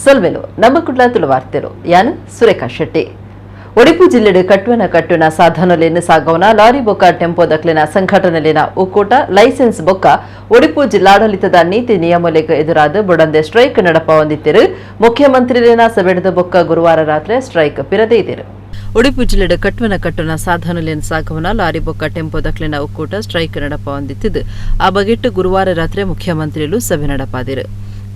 ಸೊಲ್ಮೆಲು ನಮ್ಮ ಕುಡ್ಲ ತುಳು ವಾರ್ತೆಲು ಯಾನು ಸುರೇಖಾ ಶೆಟ್ಟಿ. ಒಡಿಪು ಜಿಲ್ಲೆಡು ಕಟ್ಟುವನ ಸಾಧನಲೇನು ಸಾಗವನ ಲಾರಿ ಬೊಕ್ಕ ಟೆಂಪೋ ದಕ್ಲಿನ ಸಂಘಟನೆಲಿನ ಒಕ್ಕೂಟ ಲೈಸೆನ್ಸ್ ಬೊಕ್ಕ ಒಡಿಪು ಜಿಲ್ಲಾಡಳಿತದ ನೀತಿ ನಿಯಮಗಳಿಗೆ ಎದುರಾದ ಬುಡಂದೆ ಸ್ಟ್ರೈಕ್ ನಡಪ ಹೊಂದಿತ್ತಿರು. ಮುಖ್ಯಮಂತ್ರಿಲಿನ ಸಭೆದ ಬೊಕ್ಕ ಗುರುವಾರ ರಾತ್ರಿ ಸ್ಟ್ರೈಕ್ ಪಿರದೆ ಇದ್ದಿರು. ಉಡುಪಿ ಜಿಲ್ಲೆಡ ಕಟ್ಟುವನ ಸಾಧನಲೇನು ಸಾಗವನ ಲಾರಿ ಬೊಕ್ಕ ಟೆಂಪೋ ದಕ್ಲಿನ ಒಕ್ಕೂಟ ಸ್ಟ್ರೈಕ್ ನಡಪ ಹೊಂದಿತ್ತಿದ್ದು ಆ ಬಗೆಟ್ಟು ಗುರುವಾರ ರಾತ್ರಿ ಮುಖ್ಯಮಂತ್ರಿಲು ಸಭೆ ನಡಪಾದಿರು.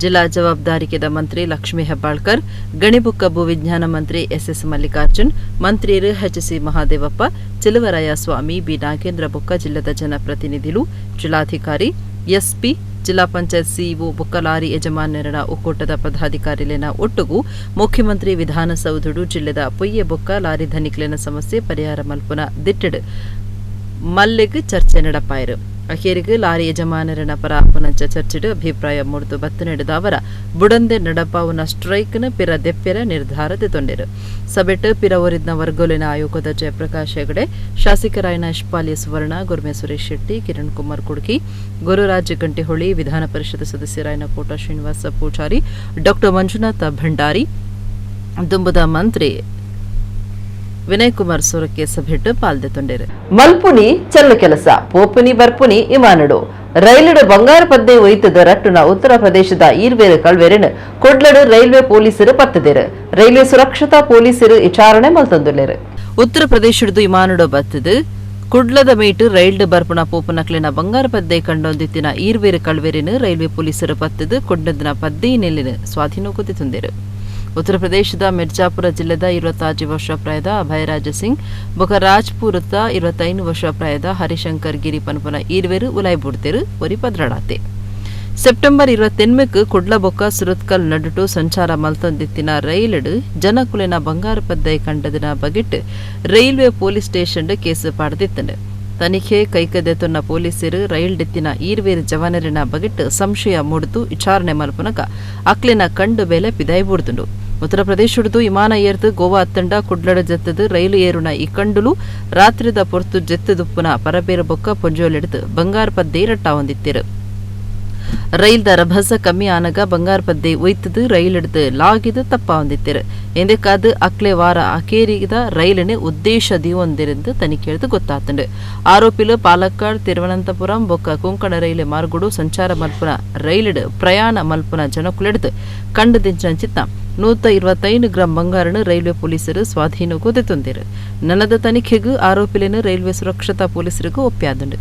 ಜಿಲ್ಲಾ ಜವಾಬ್ದಾರಿಕೆದ ಮಂತ್ರಿ ಲಕ್ಷ್ಮೀ ಹೆಬ್ಬಾಳ್ಕರ್, ಗಣಿಬುಕ್ಕ ಭೂವಿಜ್ಞಾನ ಮಂತ್ರಿ ಎಸ್ ಮಲ್ಲಿಕಾರ್ಜುನ್, ಮಂತ್ರಿಯರು ಎಚ್.ಸಿ. ಮಹಾದೇವಪ್ಪ, ಚೆಲುವರಾಯ ಸ್ವಾಮಿ, ಬಿ ನಾಗೇಂದ್ರ ಬೊಕ್ಕ ಜಿಲ್ಲದ ಜನಪ್ರತಿನಿಧಿಗಳು, ಜಿಲ್ಲಾಧಿಕಾರಿ, ಎಸ್ಪಿ, ಜಿಲ್ಲಾ ಪಂಚಾಯತ್ ಸಿಇಒ ಬೊಕ್ಕ ಲಾರಿ ಯಜಮಾನರ ಒಕ್ಕೂಟದ ಪದಾಧಿಕಾರಿಲೇನ ಒಟ್ಟುಗೂ ಮುಖ್ಯಮಂತ್ರಿ ವಿಧಾನಸೌಧಡು ಜಿಲ್ಲೆದ ಪೊಯ್ಯೆ ಬೊಕ್ಕ ಲಾರಿ ಧನಿಕ್ಲೇನ ಸಮಸ್ಯೆ ಪರಿಹಾರ ಮಲ್ಪುನ ದಿಟ್ಟಡು ಮಲ್ಲೆಗ್ ಚರ್ಚೆ ನಡಪಾಯಿರು. ಅಖೇರಿಗೆ ಲಾರಿ ಯಜಮಾನರನ ಪರ ಪುನಂಚ ಚರ್ಚೆಡು ಅಭಿಪ್ರಾಯ ಮೂಡಿದು ಬತ್ತು ನಡೆದ ಅವರ ಬುಡಂದೆ ನಡಪಾವುನ ಸ್ಟ್ರೈಕ್ನ ಪಿರ ದೆಪ್ಪೆರ ನಿರ್ಧಾರ ತೊಂದಿರು. ಸಭೆಟ್ ಪಿರ ಒರಿದ್ನ ವರ್ಗೋಲಿನ ಆಯೋಗದ ಜಯಪ್ರಕಾಶ್ ಹೆಗಡೆ, ಶಾಸಕರಾಯನ ಇಷ್ಪಾಲಿ ಸುವರ್ಣ, ಗುರ್ಮೆ ಸುರೇಶ್ ಶೆಟ್ಟಿ, ಕಿರಣ್ ಕುಮಾರ್ ಕುಡ್ಕಿ, ಗುರುರಾಜ್ ಗಂಟಿಹೊಳಿ, ವಿಧಾನ ಪರಿಷತ್ ಸದಸ್ಯರಾಯನ ಕೋಟ ಶ್ರೀನಿವಾಸ ಪೂಜಾರಿ, ಡಾ ಮಂಜುನಾಥ ಭಂಡಾರಿ, ದುಂಬದ ಮಂತ್ರಿ ವಿನಯ್ ಕುಮಾರ್ ಸೊರಕೆ ಸಭೆಟ್ಟು ಪಾಲ್ದೆ ತೊಂಡರು. ಮಲ್ಪುನಿ ಚಲ್ಲ ಕೆಲಸ ಪೋಪುನಿ ಬರ್ಪುನಿ ಇಮಾನಡು ರೈಲಡು ಬಂಗಾರ ಪದ್ದೆ ಒಯ್ತದ ರಟ್ಟುನ ಉತ್ತರ ಪ್ರದೇಶದ ಈರ್ವೇರು ಕಳ್ವೆರಿನ ಕೊಡ್ಲಡು ರೈಲ್ವೆ ಪೊಲೀಸರು ಪತ್ತದೇರು. ರೈಲ್ವೆ ಸುರಕ್ಷತಾ ಪೊಲೀಸರು ವಿಚಾರಣೆ ಮಲ್ತೊಂದುಲ್ಲೇರು. ಉತ್ತರ ಪ್ರದೇಶದ್ದು ಇಮಾನಡು ಬತ್ತದು ಕುಡ್ಲದ ಮೇಟು ರೈಲ್ಡ್ ಬರ್ಪುನ ಪೋಪನಕ್ಲಿನ ಬಂಗಾರ ಪದ್ದೆ ಕಂಡೊಂದಿತ್ತಿನ ಈರ್ವೇರು ಕಳ್ವೆರಿನ ರೈಲ್ವೆ ಪೊಲೀಸರು ಪತ್ತದು ಕೊಡ್ಡದಿನ ಪದ್ದೆ ನೆಲ್ಲಿನ ಸ್ವಾಧೀನೋಕತಿ ತುಂದೇರು. ಉತ್ತರ ಪ್ರದೇಶದ ಮಿರ್ಜಾಪುರ ಜಿಲ್ಲೆದ 25 ವರ್ಷ ಪ್ರಾಯದ ಅಭಯರಾಜ ಸಿಂಗ್ ಬೊಕ ರಾಜ್ಪುರದ 25 ವರ್ಷ ಪ್ರಾಯದ ಹರಿಶಂಕರ್ ಗಿರಿ ಪನ್ಪನ ಈರ್ವೇರು ಉಲಾಯ್ಬುಡ್ತೆರು ಒರಿ ಪದ್ರಡಾತೆ. ಸೆಪ್ಟೆಂಬರ್ 28ಕ್ಕೆ ಕುಡ್ಲ ಬೊಕ್ಕ ಸುರತ್ಕಲ್ ನಡುಟು ಸಂಚಾರ ಮಲ್ತೊಂದಿತ್ತಿನ ರೈಲಡು ಜನಕುಲಿನ ಬಂಗಾರ ಪದ್ದೆ ಕಂಡದಿನ ಬಗೆಟ್ ರೈಲ್ವೆ ಪೊಲೀಸ್ ಸ್ಟೇಷನ್ ಕೇಸು ಪಾಡ್ದಿತ್ತಂಡು. ತನಿಖೆ ಕೈಕದೆತ್ತುನ್ನ ಪೊಲೀಸರು ರೈಲ್ ಡೆತ್ತಿನ ಈರ್ವೇರು ಜವಾನರಿನ ಬಗೆಟ್ ಸಂಶಯ ಮೂಡಿತು ವಿಚಾರಣೆ ಮಲ್ಪನಕ ಅಕ್ಲಿನ ಕಂಡು ಬೇಲೆ ಪಿದಾಯಿ ಬುಡ್ದುಂಡು. ಉತ್ತರ ಪ್ರದೇಶದ್ದು ವಿಮಾನ ಏರ್ದು ಗೋವಾ ಅತ್ತಂಡ ಕುಡ್ಲಡ ಜತ್ತದು ರೈಲು ಏರುನ ಈ ಕಂಡುಲು ರಾತ್ರಿದ ಪೊರ್ತು ಜೆತ್ತದುಪ್ಪುನ ಪರಬೇರ ಬೊಕ್ಕ ಪೊಂಜೋಲೆಡ್ದು ಬಂಗಾರ ಪದ್ದೆ ರಟ್ಟ ಹೊಂದಿತ್ತಿರು. ರೈಲ್ದ ರಭಸ ಕಮ್ಮಿ ಆನಗ ಬಂಗಾರ ಪದ್ದೆ ಒಯ್ತದು ರೈಲಿಡ್ದು ಲಾಗಿದು ತಪ್ಪ ಹೊಂದಿತ್ತಿರು. ಎಂದಕ್ಕಾದು ಅಕ್ಲೆ ವಾರ ಅಕೇರಿದ ರೈಲಿನ ಉದ್ದೇಶ ದಿವೊಂದಿರಂದು ತನಿಖೆದು ಗೊತ್ತಾತಂಡು. ಆರೋಪಿಲು ಪಾಲಕ್ಕಾಡ್, ತಿರುವನಂತಪುರಂ ಬೊಕ್ಕ ಕೊಂಕಣ ರೈಲು ಮಾರ್ಗುಡು ಸಂಚಾರ ಮಲ್ಪುನ ರೈಲಿಡು ಪ್ರಯಾಣ ಮಲ್ಪುನ ಜನಕುಲೆಡ್ದು ಕಂಡು ದಿಂಚಿತ್ತ 125 ಗ್ರಾಂ ಬಂಗಾರನು ರೈಲ್ವೆ ಪೊಲೀಸರು ಸ್ವಾಧೀನಕ್ಕೂ ತಂದಿರು. ನನದ ತನಿಖೆಗೂ ಆರೋಪಿಲೇನು ರೈಲ್ವೆ ಸುರಕ್ಷತಾ ಪೊಲೀಸರಿಗೂ ಒಪ್ಪ್ಯಾದುಂಡು.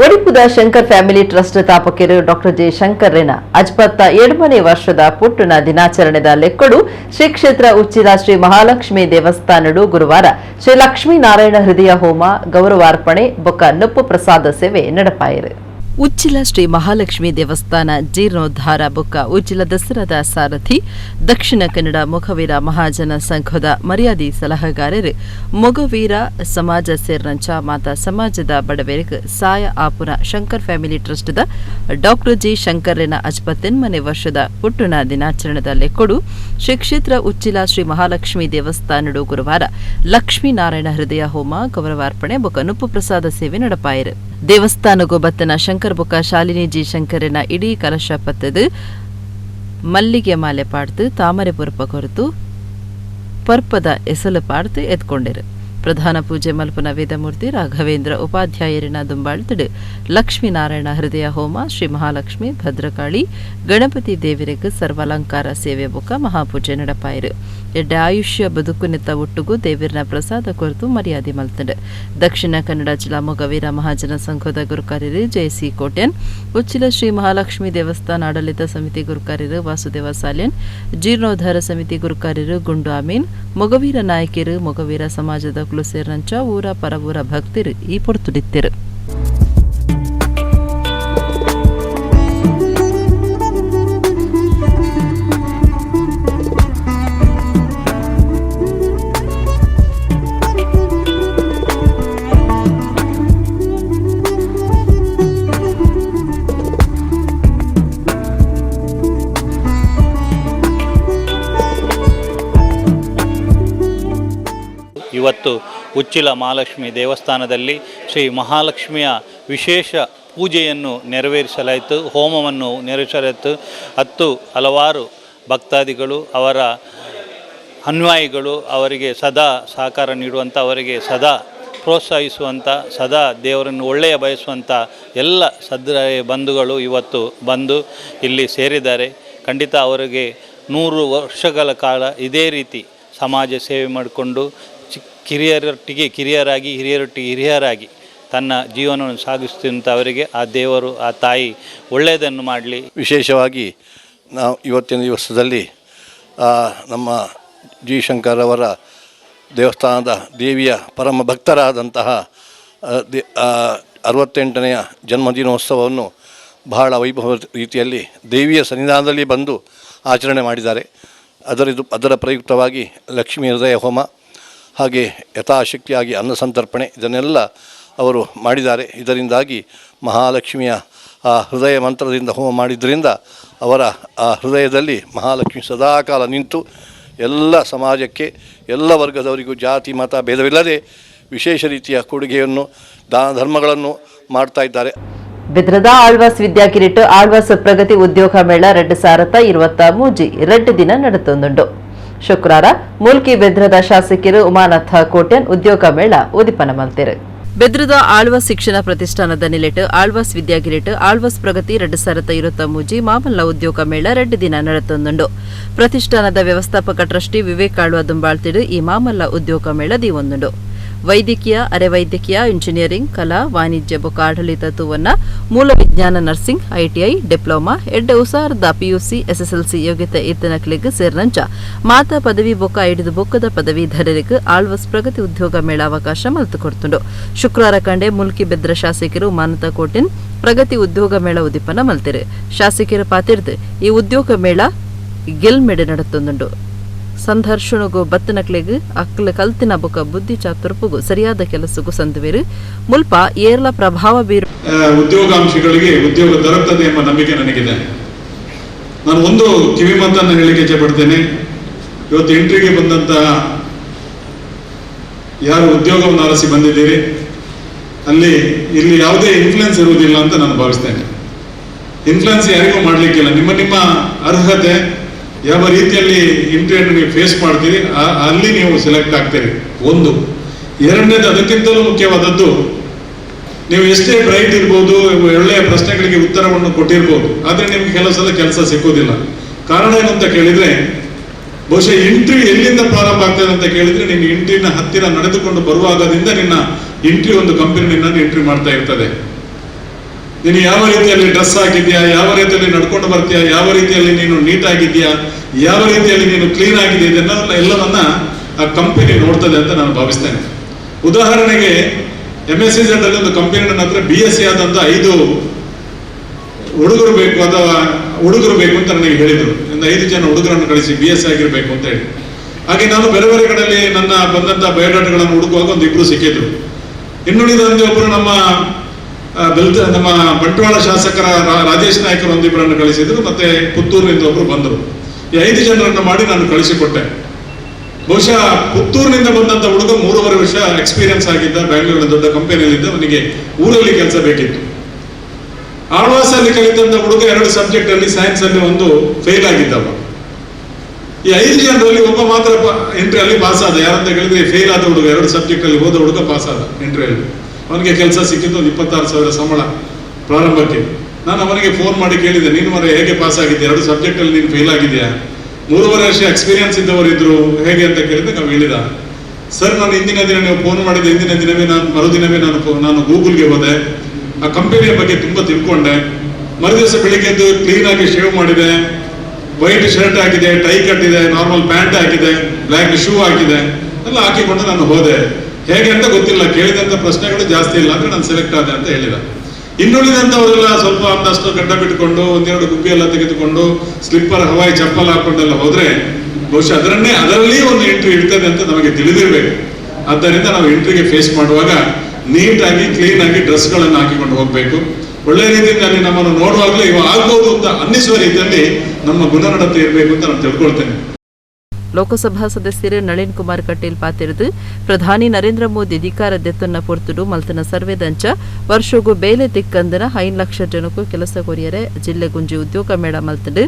ಒಡಿಪುದ ಶಂಕರ್ ಫ್ಯಾಮಿಲಿ ಟ್ರಸ್ಟ್ ತಾಪಕರು ಡಾಕ್ಟರ್ ಜೆ ಶಂಕರ್ರೆನ 57ನೇ ವರ್ಷದ ಪುಟ್ಟನ ದಿನಾಚರಣೆದ ಲೆಕ್ಕಡು ಶ್ರೀ ಕ್ಷೇತ್ರ ಉಚ್ಚಿಲ ಶ್ರೀ ಮಹಾಲಕ್ಷ್ಮಿ ದೇವಸ್ಥಾನಡು ಗುರುವಾರ ಶ್ರೀ ಲಕ್ಷ್ಮೀನಾರಾಯಣ ಹೃದಯ ಹೋಮ, ಗೌರವಾರ್ಪಣೆ ಬೊಕ್ಕ ನೊಪ್ಪು ಪ್ರಸಾದ ಸೇವೆ ನಡಪಾಯಿರು. ಉಚ್ಚಿಲ ಶ್ರೀ ಮಹಾಲಕ್ಷ್ಮಿ ದೇವಸ್ಥಾನ ಜೀರ್ಣೋದ್ಧಾರ ಬೊಕ್ಕ ಉಚ್ಚಿಲ ದಸರಾದ ಸಾರಥಿ ದಕ್ಷಿಣ ಕನ್ನಡ ಮೊಗವೀರ ಮಹಾಜನ ಸಂಘದ ಮರ್ಯಾದಿ ಸಲಹೆಗಾರರು ಮೊಗವೀರ ಸಮಾಜ ಸೇರ್ನಂಚ ಮಾತಾ ಸಮಾಜದ ಬಡವರಿಗೆ ಸಾಯ ಆಪುನ ಶಂಕರ್ ಫ್ಯಾಮಿಲಿ ಟ್ರಸ್ಟ್ದ ಡಾಕ್ಟರ್ ಜಿ ಶಂಕರ್ರೆನ 58ನೇ ವರ್ಷದ ಪುಟ್ಟನ ದಿನಾಚರಣೆದ ಲೆಕ್ಕೊಡು ಶ್ರೀ ಕ್ಷೇತ್ರ ಉಚ್ಚಿಲ ಶ್ರೀ ಮಹಾಲಕ್ಷ್ಮಿ ದೇವಸ್ಥಾನಡು ಗುರುವಾರ ಲಕ್ಷ್ಮೀನಾರಾಯಣ ಹೃದಯ ಹೋಮ, ಗೌರವಾರ್ಪಣೆ ಬೊಕ್ಕ ನುಪ್ಪು ಪ್ರಸಾದ ಸೇವೆ ನಡಪಾಯಿರು. ದೇವಸ್ಥಾನಗು ಬತ್ತನ ಶಂಕರ್ ಬೊಕ್ಕ ಶಾಲಿನಿ ಜಿ ಶಂಕರನ ಇಡೀ ಕಲಶ ಪತ್ತದು ಮಲ್ಲಿಗೆ ಮಾಲೆ ಪಾಡ್ದು ತಾಮರೆ ಪುರ್ಪ ಕೊರತು ಪರ್ಪದ ಎಸಲು ಪಾಡ್ದು ಎದ್ಕೊಂಡಿರು. ಪ್ರಧಾನ ಪೂಜೆ ಮಲ್ಪನ ವೇದಮೂರ್ತಿ ರಾಘವೇಂದ್ರ ಉಪಾಧ್ಯಾಯರಿನ ದುಂಬಾಳ್ತಿಡು ಲಕ್ಷ್ಮೀನಾರಾಯಣ ಹೃದಯ ಹೋಮ, ಶ್ರೀ ಮಹಾಲಕ್ಷ್ಮಿ, ಭದ್ರಕಾಳಿ, ಗಣಪತಿ ದೇವರಿಗೆ ಸರ್ವಾಲಂಕಾರ ಸೇವೆ ಬೊಕ್ಕ ಮಹಾಪೂಜೆ ನಡಪಾಯಿರು. ಎಡ್ಡೆ ಆಯುಷ್ಯ ಬದುಕುನಿತ್ತ ಒಟ್ಟುಗೂ ದೇವರಿನ ಪ್ರಸಾದ ಕೊರತು ಮರ್ಯಾದೆ ಮಲ್ತಂಡು. ದಕ್ಷಿಣ ಕನ್ನಡ ಜಿಲ್ಲಾ ಮೊಗವೀರ ಮಹಾಜನ ಸಂಘದ ಗುರುಕಾರ್ಯರು ಜೆಸಿ ಕೋಟ್ಯನ್, ಉಚ್ಚಿಲ ಶ್ರೀ ಮಹಾಲಕ್ಷ್ಮಿ ದೇವಸ್ಥಾನ ಆಡಳಿತ ಸಮಿತಿ ಗುರುಕಾರ್ಯರು ವಾಸುದೇವ ಸಾಲ್ಯನ್, ಜೀರ್ಣೋದ್ಧಾರ ಸಮಿತಿ ಗುರುಕಾರ್ಯರು ಗುಂಡು ಅಮೀನ್, ಮೊಗವೀರ ನಾಯಕಿಯರು, ಮೊಗವೀರ ಸಮಾಜದ ಕುಲು ಸೇರ್ನಂಚ ಊರ ಪರವೂರ ಭಕ್ತರು ಈ ಪೊರ್ತುಡಿತ್ತಿರು. ಇವತ್ತು ಉಚ್ಚಿಲ ಮಹಾಲಕ್ಷ್ಮಿ ದೇವಸ್ಥಾನದಲ್ಲಿ ಶ್ರೀ ಮಹಾಲಕ್ಷ್ಮಿಯ ವಿಶೇಷ ಪೂಜೆಯನ್ನು ನೆರವೇರಿಸಲಾಯಿತು, ಹೋಮವನ್ನು ನೆರವೇರಿಸಲಾಯಿತು. ಹಲವಾರು ಭಕ್ತಾದಿಗಳು ಅವರ ಅನ್ಯಾಯಿಗಳು ಅವರಿಗೆ ಸದಾ ಸಹಕಾರ ನೀಡುವಂಥ, ಅವರಿಗೆ ಸದಾ ಪ್ರೋತ್ಸಾಹಿಸುವಂಥ, ಸದಾ ದೇವರನ್ನು ಒಳ್ಳೆಯ ಬಯಸುವಂಥ ಎಲ್ಲ ಸದೃಢ ಬಂಧುಗಳು ಇವತ್ತು ಬಂದು ಇಲ್ಲಿ ಸೇರಿದ್ದಾರೆ. ಖಂಡಿತ ಅವರಿಗೆ 100 ವರ್ಷಗಳ ಕಾಲ ಇದೇ ರೀತಿ ಸಮಾಜ ಸೇವೆ ಮಾಡಿಕೊಂಡು ಕಿರಿಯರೊಟ್ಟಿಗೆ ಕಿರಿಯರಾಗಿ ಹಿರಿಯರೊಟ್ಟಿಗೆ ಹಿರಿಯರಾಗಿ ತನ್ನ ಜೀವನವನ್ನು ಸಾಗಿಸುತ್ತಿದ್ದಂಥ ಅವರಿಗೆ ಆ ದೇವರು, ಆ ತಾಯಿ ಒಳ್ಳೆಯದನ್ನು ಮಾಡಲಿ. ವಿಶೇಷವಾಗಿ ನಾವು ಇವತ್ತಿನ ದಿವಸದಲ್ಲಿ ನಮ್ಮ ಜಿ ಶಂಕರ್ ಅವರ ದೇವಸ್ಥಾನದ ದೇವಿಯ ಪರಮ ಭಕ್ತರಾದಂತಹ 68ನೆಯ ಜನ್ಮದಿನೋತ್ಸವವನ್ನು ಬಹಳ ವೈಭವ ರೀತಿಯಲ್ಲಿ ದೇವಿಯ ಸನ್ನಿಧಾನದಲ್ಲಿ ಬಂದು ಆಚರಣೆ ಮಾಡಿದ್ದಾರೆ. ಅದರ ಪ್ರಯುಕ್ತವಾಗಿ ಲಕ್ಷ್ಮೀ ಹೃದಯ ಹೋಮ ಹಾಗೆ ಯಥಾಶಕ್ತಿಯಾಗಿ ಅನ್ನ ಸಂತರ್ಪಣೆ ಇದನ್ನೆಲ್ಲ ಅವರು ಮಾಡಿದ್ದಾರೆ. ಇದರಿಂದಾಗಿ ಮಹಾಲಕ್ಷ್ಮಿಯ ಆ ಹೃದಯ ಮಂತ್ರದಿಂದ ಹೋಮ ಮಾಡಿದ್ದರಿಂದ ಅವರ ಆ ಹೃದಯದಲ್ಲಿ ಮಹಾಲಕ್ಷ್ಮಿ ಸದಾಕಾಲ ನಿಂತು ಎಲ್ಲ ಸಮಾಜಕ್ಕೆ ಎಲ್ಲ ವರ್ಗದವರಿಗೂ ಜಾತಿ ಮತ ಭೇದವಿಲ್ಲದೆ ವಿಶೇಷ ರೀತಿಯ ಕೊಡುಗೆಯನ್ನು ದಾನ ಧರ್ಮಗಳನ್ನು ಮಾಡ್ತಾ ಇದ್ದಾರೆ. ಬಿದ್ರದ ಆಳ್ವಾಸ್ ವಿದ್ಯಾಕಿರೀಟ್ ಆಳ್ವಾಸ್ ಪ್ರಗತಿ ಉದ್ಯೋಗ ಮೇಳ 2023 2 ದಿನ ನಡೆತೊಂದುಂಡು. ಶುಕ್ರವಾರ ಮೂಲ್ಕಿ ಬೆದ್ರದ ಶಾಸಕರು ಉಮಾನಾಥ ಕೋಟ್ಯನ್ ಉದ್ಯೋಗ ಮೇಳ ಉದಿಪನ ಮಲ್ತಿರು. ಬೆದ್ರದ ಆಳ್ವಾಸ್ ಶಿಕ್ಷಣ ಪ್ರತಿಷ್ಠಾನದ ನಿಲೆಟ್ ಆಳ್ವಾಸ್ ವಿದ್ಯಾಕಿರೀಟ್ ಆಳ್ವಾಸ್ ಪ್ರಗತಿ 2023 ಮಾಮಲ್ಲ ಉದ್ಯೋಗ ಮೇಳ 2 ದಿನ ನಡೆತೊಂದುಂಡು. ಪ್ರತಿಷ್ಠಾನದ ವ್ಯವಸ್ಥಾಪಕ ಟ್ರಸ್ಟಿ ವಿವೇಕ್ ಆಳ್ವ ದುಂಬಾಳ್ತಿಡು ಈ ಮಾಮಲ್ಲ ಉದ್ಯೋಗ ಮೇಳ ದೀವೊಂದುಂಡು. ವೈದ್ಯಕೀಯ, ಅರೆವೈದ್ಯಕೀಯ, ಇಂಜಿನಿಯರಿಂಗ್, ಕಲಾ, ವಾಣಿಜ್ಯ ಬೊಕ್ಕ ಆಡಳಿತ ತೂವನ್ನ ಮೂಲ ವಿಜ್ಞಾನ ನರ್ಸಿಂಗ್, ಐಟಿಐ, ಡಿಪ್ಲೊಮಾ, ಎಡ್ಡೆ ಉಸಾರದ ಪಿಯುಸಿ, ಎಸ್ಎಸ್ಎಲ್ಸಿ ಯೋಗ್ಯತೆ ಇತ್ತನಕ್ಲಿಗ್ ಸೇರ್ನಂಚ ಮಾತಾ ಪದವಿ ಬೊಕ್ಕ ಐಡಿದು ಬೊಕ್ಕದ ಪದವೀಧರರಿಗೆ ಆಳ್ವಾಸ್ ಪ್ರಗತಿ ಉದ್ಯೋಗ ಮೇಳ ಅವಕಾಶ ಮಲ್ತುಕೊಡ್ತುಂಡು. ಶುಕ್ರವಾರ ಕಂಡೆ ಮುಲ್ಕಿ ಬೆದ್ರ ಶಾಸಕರು ಉಮಾನಾಥ ಕೋಟಿನ್ ಪ್ರಗತಿ ಉದ್ಯೋಗ ಮೇಳ ಉದಿಪನ ಮಲ್ತಿರು. ಶಾಸಕರು ಪಾತಿರ್ದು ಈ ಉದ್ಯೋಗ ಮೇಳ ಗೆಲ್ಮೆಡೆ ನಡೆತೊಂದುಂಡು. ಸಂದರ್ಶನಗೂ ಬತ್ತನಕ್ಲೆಗ್ ಅಕ್ಲ ಕಲ್ತಿನ ಬೊಕ ಬುದ್ಧಿ ಚಾತುರ್ಪುಗೂ ಸರಿಯಾದ ಕೆಲಸಕ್ಕೂ ಸಂದುವೇರು ಮುಲ್ಪ ಏರ್ಲ ಪ್ರಭಾವ ಬೀರು ಉದ್ಯೋಗಾಂಶಗಳಿಗೆ ಉದ್ಯೋಗ ದೊರಕುತ್ತದೆ ಎಂಬ ನಂಬಿಕೆ ನನಗಿದೆ. ನಾನು ಒಂದು ಕಿವಿ ಮಾತನ್ನು ಹೇಳಿಕೆ ಇಚ್ಛೆಪಡ್ತೇನೆ. ಇವತ್ತು ಎಂಟ್ರಿಗೆ ಬಂದಂತಹ ಯಾರು ಉದ್ಯೋಗವನ್ನು ಅರಸಿ ಬಂದಿದ್ದೀರಿ ಇಲ್ಲಿ ಯಾವುದೇ ಇನ್ಫ್ಲುಯೆನ್ಸ್ ಇರುವುದಿಲ್ಲ ಅಂತ ನಾನು ಭಾವಿಸ್ತೇನೆ. ಇನ್ಫ್ಲುಯೆನ್ಸ್ ಯಾರಿಗೂ ಮಾಡಲಿಕ್ಕಿಲ್ಲ. ನಿಮ್ಮ ಅರ್ಹತೆ ಯಾವ ರೀತಿಯಲ್ಲಿ ಇಂಟರ್ವ್ಯೂಯನ್ನು ನೀವು ಫೇಸ್ ಮಾಡ್ತೀರಿ ಅಲ್ಲಿ ನೀವು ಸೆಲೆಕ್ಟ್ ಆಗ್ತೀರಿ. ಒಂದು. ಎರಡನೇದು, ಅದಕ್ಕಿಂತಲೂ ಮುಖ್ಯವಾದದ್ದು, ನೀವು ಎಷ್ಟೇ ಬ್ರೈಟ್ ಇರ್ಬೋದು, ಒಳ್ಳೆಯ ಪ್ರಶ್ನೆಗಳಿಗೆ ಉತ್ತರವನ್ನು ಕೊಟ್ಟಿರ್ಬೋದು, ಆದರೆ ನಿಮ್ಗೆ ಕೆಲವು ಸಲ ಕೆಲಸ ಸಿಕ್ಕೋದಿಲ್ಲ. ಕಾರಣ ಏನು ಅಂತ ಕೇಳಿದ್ರೆ, ಬಹುಶಃ ಇಂಟ್ರಿ ಎಲ್ಲಿಂದ ಪ್ರಾರಂಭ ಆಗ್ತದೆ ಅಂತ ಕೇಳಿದ್ರೆ, ನೀನು ಇಂಟ್ರಿನ ಹತ್ತಿರ ನಡೆದುಕೊಂಡು ಬರುವಾಗದಿಂದ ನಿನ್ನ ಇಂಟ್ರಿ ಒಂದು ಕಂಪನಿ ನಿನ್ನನ್ನು ಇಂಟ್ರಿ ಮಾಡ್ತಾ ಇರ್ತದೆ. ನೀನು ಯಾವ ರೀತಿಯಲ್ಲಿ ಡ್ರೆಸ್ ಹಾಕಿದ್ಯಾ, ಯಾವ ರೀತಿಯಲ್ಲಿ ನಡ್ಕೊಂಡು ಬರ್ತೀಯಾ, ಯಾವ ರೀತಿಯಲ್ಲಿ ನೀನು ನೀಟ್ ಆಗಿದ್ಯಾ, ಯಾವ ರೀತಿಯಲ್ಲಿ ನೀನು ಕ್ಲೀನ್ ಆಗಿದೆಯಾ, ಇದನ್ನೆಲ್ಲ ಎಲ್ಲವನ್ನ ಆ ಕಂಪನಿ ನೋಡ್ತದೆ ಅಂತ ನಾನು ಭಾವಿಸ್ತೇನೆ. ಉದಾಹರಣೆಗೆ MSc ಅಲ್ಲಿ ಒಂದು ಕಂಪನಿ ನನ್ನ ಹತ್ರ BSc ಆದಂತ 5 ಹುಡುಗರು ಬೇಕು ಅಥವಾ ಹುಡುಗರು ಬೇಕು ಅಂತ ನನಗೆ ಹೇಳಿದ್ರು. 5 ಜನ ಹುಡುಗರನ್ನು ಕಳಿಸಿ BSc ಆಗಿರ್ಬೇಕು ಅಂತ ಹೇಳಿ. ಹಾಗೆ ನಾನು ಬೇರೆ ಬೇರೆ ಕಡೆಯಲ್ಲಿ ನನ್ನ ಬಂದಂತ ಬಯೋಡಾಟಾಗಳನ್ನು ಹುಡುಕುವಾಗ ಒಂದು 2 ಸಿಕ್ಕಿದ್ರು. ಇನ್ನುಳಿದಂತೆ ಒಬ್ಬರು ನಮ್ಮ ಬಂಟ್ವಾಳ ಶಾಸಕರ ರಾಜೇಶ್ ನಾಯ್ಕರು 1-2 ಕಳಿಸಿದ್ರು. ಮತ್ತೆ ಪುತ್ತೂರಿನಿಂದ ಒಬ್ರು ಬಂದರು. ಈ 5 ಜನರನ್ನು ಮಾಡಿ ನಾನು ಕಳಿಸಿಕೊಟ್ಟೆ. ಬಹುಶಃ ಪುತ್ತೂರಿನಿಂದ ಬಂದಂತ ಹುಡುಗ 3.5 ವರ್ಷ ಎಕ್ಸ್ಪೀರಿಯನ್ಸ್ ಆಗಿದ್ದ, ಬ್ಯಾಂಗ್ಳೂರಿನ ದೊಡ್ಡ ಕಂಪನಿಯಲ್ಲಿದ್ದ, ಅವನಿಗೆ ಊರಲ್ಲಿ ಕೆಲಸ ಬೇಕಿತ್ತು. ಆಳ್ವಾಸಲ್ಲಿ ಕಲಿತಂತ ಹುಡುಗ 2 ಸಬ್ಜೆಕ್ಟ್ ಅಲ್ಲಿ ಸೈನ್ಸ್ ಅಲ್ಲಿ ಒಂದು ಫೇಲ್ ಆಗಿದ್ದವ. ಈ 5 ಜನರಲ್ಲಿ ಒಬ್ಬ ಮಾತ್ರ ಇಂಟರ್ವ್ಯೂ ಅಲ್ಲಿ ಪಾಸ್ ಆದ. ಯಾರಂತ ಹೇಳಿದ್ರೆ ಫೇಲ್ ಆದ ಹುಡುಗ, 2 ಸಬ್ಜೆಕ್ಟ್ ಅಲ್ಲಿ ಹೋದ ಹುಡುಗ ಪಾಸ್ ಆದ ಇಂಟರ್ವ್ಯೂ. ಅವನಿಗೆ ಕೆಲಸ ಸಿಕ್ಕಿದ್ದು 26,000 ಸಂಬಳ ಪ್ರಾರಂಭಕ್ಕೆ. ನಾನು ಅವನಿಗೆ ಫೋನ್ ಮಾಡಿ ಕೇಳಿದೆ, ನೀನು ಹೇಗೆ ಪಾಸ್ ಆಗಿದ್ಯಾ, 2 ಸಬ್ಜೆಕ್ಟ್ ಅಲ್ಲಿ ನೀನು ಫೇಲ್ ಆಗಿದೆಯಾ, 3.5 ವರ್ಷ ಎಕ್ಸ್ಪೀರಿಯನ್ಸ್ ಇದ್ದವರು ಇದ್ರು, ಹೇಗೆ ಅಂತ ಕೇಳಿದ್ರೆ ನಾವು ಹೇಳಿದ, ಸರ್ ನಾನು ಹಿಂದಿನ ದಿನ ನೀವು ಫೋನ್ ಮಾಡಿದ ಹಿಂದಿನ ದಿನವೇ ಮರುದಿನವೇ ನಾನು ಗೂಗಲ್ಗೆ ಹೋದೆ, ಆ ಕಂಪನಿಯ ಬಗ್ಗೆ ತುಂಬಾ ತಿಳ್ಕೊಂಡೆ. ಮರುದಿವಸ ಬೆಳಿಗ್ಗೆದ್ದು ಕ್ಲೀನ್ ಆಗಿ ಶೇವ್ ಮಾಡಿದೆ, ವೈಟ್ ಶರ್ಟ್ ಹಾಕಿದೆ, ಟೈ ಕಟ್ಟಿದೆ, ನಾರ್ಮಲ್ ಪ್ಯಾಂಟ್ ಹಾಕಿದೆ, ಬ್ಲ್ಯಾಕ್ ಶೂ ಹಾಕಿದೆ, ಎಲ್ಲ ಹಾಕಿಕೊಂಡು ನಾನು ಹೋದೆ. ಹೇಗೆ ಅಂತ ಗೊತ್ತಿಲ್ಲ, ಕೇಳಿದಂತ ಪ್ರಶ್ನೆಗಳು ಜಾಸ್ತಿ ಇಲ್ಲ ಅಂದ್ರೆ ನಾನು ಸೆಲೆಕ್ಟ್ ಆದೆ ಅಂತ ಹೇಳಿದ. ಇನ್ನುಳಿದಂತವರೆಲ್ಲ ಸ್ವಲ್ಪ ಒಂದಷ್ಟು ಗಡ್ಡ ಬಿಟ್ಟುಕೊಂಡು 1-2 ಗುಬ್ಬಿ ಎಲ್ಲ ತೆಗೆದುಕೊಂಡು ಸ್ಲಿಪ್ಪರ್ ಹವಾಯಿ ಚಪ್ಪಲ್ ಹಾಕೊಂಡೆಲ್ಲ ಹೋದ್ರೆ ಬಹುಶಃ ಅದರಲ್ಲಿ ಒಂದು ಎಂಟ್ರಿ ಇರ್ತದೆ ಅಂತ ನಮಗೆ ತಿಳಿದಿರ್ಬೇಕು. ಆದ್ದರಿಂದ ನಾವು ಎಂಟ್ರಿಗೆ ಫೇಸ್ ಮಾಡುವಾಗ ನೀಟಾಗಿ ಕ್ಲೀನ್ ಆಗಿ ಡ್ರೆಸ್ಗಳನ್ನು ಹಾಕಿಕೊಂಡು ಹೋಗ್ಬೇಕು. ಒಳ್ಳೆ ರೀತಿಯಿಂದ ಅಲ್ಲಿ ನಮ್ಮನ್ನು ನೋಡುವಾಗಲೇ ಇವ ಆಗ್ಬಹುದು ಅಂತ ಅನ್ನಿಸುವ ರೀತಿಯಲ್ಲಿ ನಮ್ಮ ಗುಣನಡತೆ ಇರಬೇಕು ಅಂತ ನಾನು ತಿಳ್ಕೊಳ್ತೇನೆ. ಲೋಕಸಭಾ ಸದಸ್ಯರು ನಳಿನ್ ಕುಮಾರ್ ಕಟೀಲ್ ಪಾತಿರದು ಪ್ರಧಾನಿ ನರೇಂದ್ರ ಮೋದಿ ಅಧಿಕಾರದೆತ್ತನ್ನ ಪೊರ್ತುಡು ಮಲ್ತನ ಸರ್ವೆದಂಚ ವರ್ಷಗೂ ಬೇಲೆ ತಿಕ್ಕಂದನ 5 ಲಕ್ಷ ಜನಕ್ಕೂ ಕೆಲಸ ಕೊರಿಯರೆ ಜಿಲ್ಲೆ ಗುಂಜಿ ಉದ್ಯೋಗ ಮೇಳ ಮಲ್ತಡು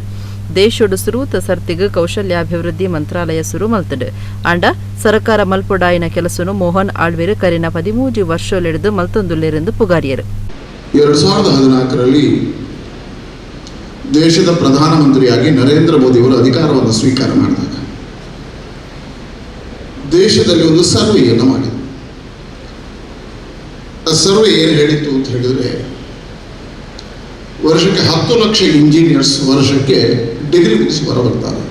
ದೇಶೋಡು ಸುರೂತ ಸರ್ತಿಗೆ ಕೌಶಲ್ಯಾಭಿವೃದ್ಧಿ ಮಂತ್ರಾಲಯ ಸುರು ಮಲ್ತಡು ಆಂಡ ಸರ್ಕಾರ ಮಲ್ಪೊಡಾಯಿನ ಕೆಲಸನು ಮೋಹನ್ ಆಳ್ವೇರು ಕರಿನ 13 ವರ್ಷಲೆಡೆದು ಮಲ್ತೊಂದುಲ್ಲೆರೆಂದು ಪುಗಾರಿಯರು. 2014ರಲ್ಲಿ ದೇಶದ ಪ್ರಧಾನಮಂತ್ರಿಯಾಗಿ ನರೇಂದ್ರ ಮೋದಿಯವರು ಅಧಿಕಾರವನ್ನು ಸ್ವೀಕಾರ ಮಾಡಿದಾಗ ದೇಶದಲ್ಲಿ ಒಂದು ಸರ್ವೆಯನ್ನು ಮಾಡಿದರು. ಆ ಸರ್ವೆ ಏನು ಹೇಳಿತ್ತು ಅಂತ ಹೇಳಿದ್ರೆ, ವರ್ಷಕ್ಕೆ 10 ಲಕ್ಷ ಇಂಜಿನಿಯರ್ಸ್ ವರ್ಷಕ್ಕೆ ಡಿಗ್ರಿ ಮುಗಿಸಿ ಹೊರಬರ್ತಾರೆ.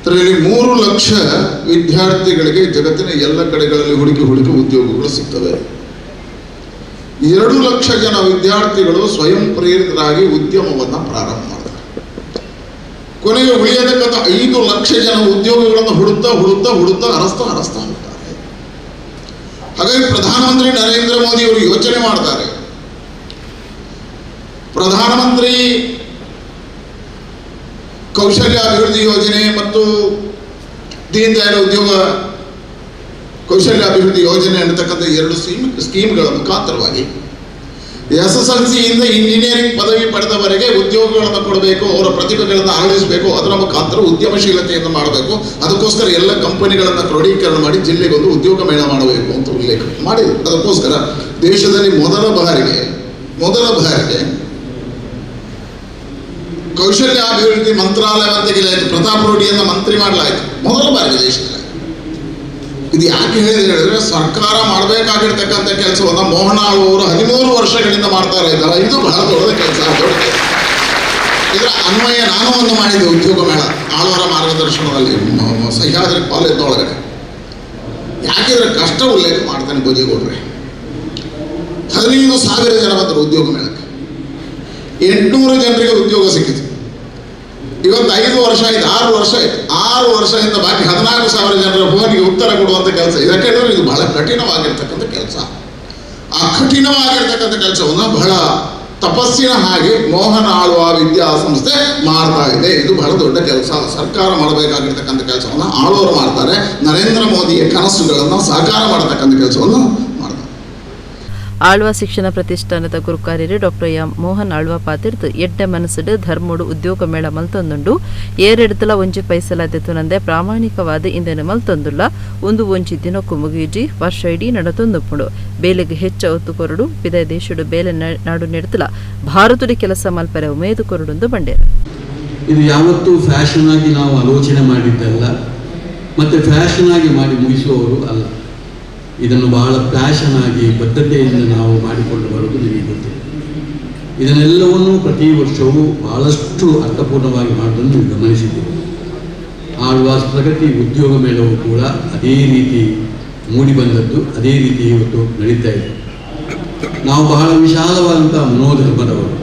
ಅದರಲ್ಲಿ 3 ಲಕ್ಷ ವಿದ್ಯಾರ್ಥಿಗಳಿಗೆ ಜಗತ್ತಿನ ಎಲ್ಲ ಕಡೆಗಳಲ್ಲಿ ಹುಡುಕಿ ಉದ್ಯೋಗಗಳು ಸಿಗ್ತವೆ. 2 ಲಕ್ಷ ಜನ ವಿದ್ಯಾರ್ಥಿಗಳು ಸ್ವಯಂ ಪ್ರೇರಿತರಾಗಿ ಉದ್ಯಮವನ್ನು ಪ್ರಾರಂಭ ಮಾಡ್ತಾರೆ. ಕೊನೆಗೆ ಉಳಿಯತಕ್ಕಂಥ 5 ಲಕ್ಷ ಜನ ಉದ್ಯೋಗಗಳನ್ನು ಹುಡುಕ್ತಾ ಹರಸ್ತಾ ಹೋಗ್ತಾರೆ. ಹಾಗಾಗಿ ಪ್ರಧಾನಮಂತ್ರಿ ನರೇಂದ್ರ ಮೋದಿ ಅವರು ಯೋಚನೆ ಮಾಡ್ತಾರೆ, ಪ್ರಧಾನಮಂತ್ರಿ ಕೌಶಲ್ಯ ಅಭಿವೃದ್ಧಿ ಯೋಜನೆ ಮತ್ತು ದೀನ್ ದಯಾಳ್ ಉದ್ಯೋಗ ಕೌಶಲ್ಯ ಅಭಿವೃದ್ಧಿ ಯೋಜನೆ ಅನ್ನತಕ್ಕಂಥ 2 ಸ್ಕೀಮ್ಗಳ ಮುಖಾಂತರವಾಗಿ SSLCಯಿಂದ ಇಂಜಿನಿಯರಿಂಗ್ ಪದವಿ ಪಡೆದವರೆಗೆ ಉದ್ಯೋಗಗಳನ್ನು ಕೊಡಬೇಕು, ಅವರ ಪ್ರತಿಭೆಗಳನ್ನು ಅರಳಿಸಬೇಕು, ಅದರ ಮುಖಾಂತರ ಉದ್ಯಮಶೀಲತೆಯನ್ನು ಮಾಡಬೇಕು. ಅದಕ್ಕೋಸ್ಕರ ಎಲ್ಲ ಕಂಪನಿಗಳನ್ನು ಕ್ರೋಢೀಕರಣ ಮಾಡಿ ಜಿಲ್ಲೆಗೊಂದು ಉದ್ಯೋಗ ಮೇಳ ಮಾಡಬೇಕು ಅಂತ ಉಲ್ಲೇಖ ಮಾಡಿದರು. ಅದಕ್ಕೋಸ್ಕರ ದೇಶದಲ್ಲಿ ಮೊದಲ ಬಾರಿಗೆ ಕೌಶಲ್ಯ ಅಭಿವೃದ್ಧಿ ಮಂತ್ರಾಲಯ ಅಂತ ಪ್ರತಾಪ್ ರೂಢಿಯನ್ನು ಮಂತ್ರಿ ಮಾಡಲಾಯಿತು. ಮೊದಲ ಬಾರಿಗೆ ದೇಶದಲ್ಲಿ. ಇದು ಯಾಕೆ ಹೇಳಿದ್ರೆ, ಸರ್ಕಾರ ಮಾಡಬೇಕಾಗಿರ್ತಕ್ಕಂಥ ಕೆಲಸವನ್ನು ಮೋಹನ್ ಆಳ್ವರು 13 ವರ್ಷಗಳಿಂದ ಮಾಡ್ತಾ ಇದ್ದಾರೆ. ಇದು ಬಹಳ ದೊಡ್ಡ ಕೆಲಸ. ಇದರ ಅನ್ವಯ ನಾನು ಒಂದು ಮಾಡಿದ್ದೆ, ಉದ್ಯೋಗ ಮೇಳ ಆಳ್ವರ ಮಾರ್ಗದರ್ಶನದಲ್ಲಿ ಸಹ್ಯಾದ್ರಿ ಕಾಲೇಜ್ ಒಳಗಡೆ. ಯಾಕಿದ್ರೆ ಕಷ್ಟ ಉಲ್ಲೇಖ ಮಾಡ್ತಾನೆ ಭೋಜೇಗೌಡ್ರೆ. 15,000 ಜನ ಬಂದರು ಉದ್ಯೋಗ ಮೇಳಕ್ಕೆ. 800 ಜನರಿಗೆ ಉದ್ಯೋಗ ಸಿಕ್ಕಿತು. ಇವತ್ತು 5 ವರ್ಷ ಆಯ್ತು, 6 ವರ್ಷ ಆಯ್ತು. 6 ವರ್ಷದಿಂದ ಬಾಕಿ 14,000 ಜನರ ಫೋನಿಗೆ ಉತ್ತರ ಕೊಡುವಂಥ ಕೆಲಸ. ಇದಕ್ಕೆ ಇದು ಬಹಳ ಕಠಿಣವಾಗಿರ್ತಕ್ಕಂಥ ಕೆಲಸ. ಆ ಕಠಿಣವಾಗಿರ್ತಕ್ಕಂಥ ಕೆಲಸವನ್ನು ಬಹಳ ತಪಸ್ಸಿನ ಹಾಗೆ ಮೋಹನ್ ಆಳ್ವ ವಿದ್ಯಾಸಂಸ್ಥೆ ಮಾಡ್ತಾ ಇದೆ. ಇದು ಬಹಳ ದೊಡ್ಡ ಕೆಲಸ. ಸರ್ಕಾರ ಮಾಡಬೇಕಾಗಿರ್ತಕ್ಕಂಥ ಕೆಲಸವನ್ನು ಆಳ್ವರು ಮಾಡ್ತಾರೆ. ನರೇಂದ್ರ ಮೋದಿಯ ಕನಸುಗಳನ್ನು ಸಾಕಾರ ಮಾಡತಕ್ಕಂಥ ಕೆಲಸವನ್ನು ಮಾಡ್ತಾರೆ. ಆಳ್ವ ಶಿಕ್ಷಣ ಪ್ರತಿಷ್ಠಾನದ ಗುರುಕಾರ್ಯರು ಡಾಕ್ಟರ್ ಎಂ ಮೋಹನ್ ಆಳ್ವ ಪಾತಿರ್ದು ಎಡ್ಡೆ ಮನಸ್ಸುಡು ಧರ್ಮೋಡು ಉದ್ಯೋಗ ಮೇಳ ಮಲ್ತೊಂದುಂಡು ಏರೆಡ್ತಲ ಒಂಜಿ ಪೈಸಲಾದೆತುನಂದೆ ಪ್ರಾಮಾಣಿಕವಾದ ಇಂದೆನೆ ಮಲ್ತೊಂದುಲ್ಲ ಒಂದು ಒಂಜಿ ದಿನಕ್ಕೂ ಮುಗಿಯುಜಿ ವರ್ಷ ಇಡೀ ನಡತೊಂದುಪ್ಪುಂಡು ಬೇಲೆಗೆ ಹೆಚ್ಚ ಒತ್ತು ಕೊರಡು ಪಿದ ದೇಶಡು ಬೇಲೆ ನಾಡು ನೆಡ್ತಲ ಭಾರತದ ಕೆಲಸ ಮಲ್ಪರೆ ಉಮೇದು ಕೊರಡುಂದು ಬಂಡೇರು. ಇದು ಯಾವತ್ತೂ ಫ್ಯಾಷನ್ ಆಗಿ ನಾವು ಆಲೋಚನೆ ಮಾಡಿದ್ದಲ್ಲ, ಮತ್ತೆ ಫ್ಯಾಷನ್ ಆಗಿ ಮಾಡಿ ಮುಗಿಸುವವರು ಅಲ್ಲ. ಇದನ್ನು ಬಹಳ ಪ್ಯಾಷನ್ ಆಗಿ ಬದ್ಧತೆಯಿಂದ ನಾವು ಮಾಡಿಕೊಂಡು ಬರುವುದು ನಿಮಗೆ ಗೊತ್ತಿದೆ. ಇದನ್ನೆಲ್ಲವನ್ನೂ ಪ್ರತಿ ವರ್ಷವೂ ಬಹಳಷ್ಟು ಅರ್ಥಪೂರ್ಣವಾಗಿ ಮಾಡುವುದನ್ನು ನೀವು ಗಮನಿಸಿದ್ದೀವಿ. ಆಳ್ವಾಸ್ ಪ್ರಗತಿ ಉದ್ಯೋಗ ಮೇಳವು ಕೂಡ ಅದೇ ರೀತಿ ಮೂಡಿಬಂದದ್ದು, ಅದೇ ರೀತಿ ಇವತ್ತು ನಡೀತಾ ಇದೆ. ನಾವು ಬಹಳ ವಿಶಾಲವಾದಂಥ ಮನೋಧರ್ಮದವರು.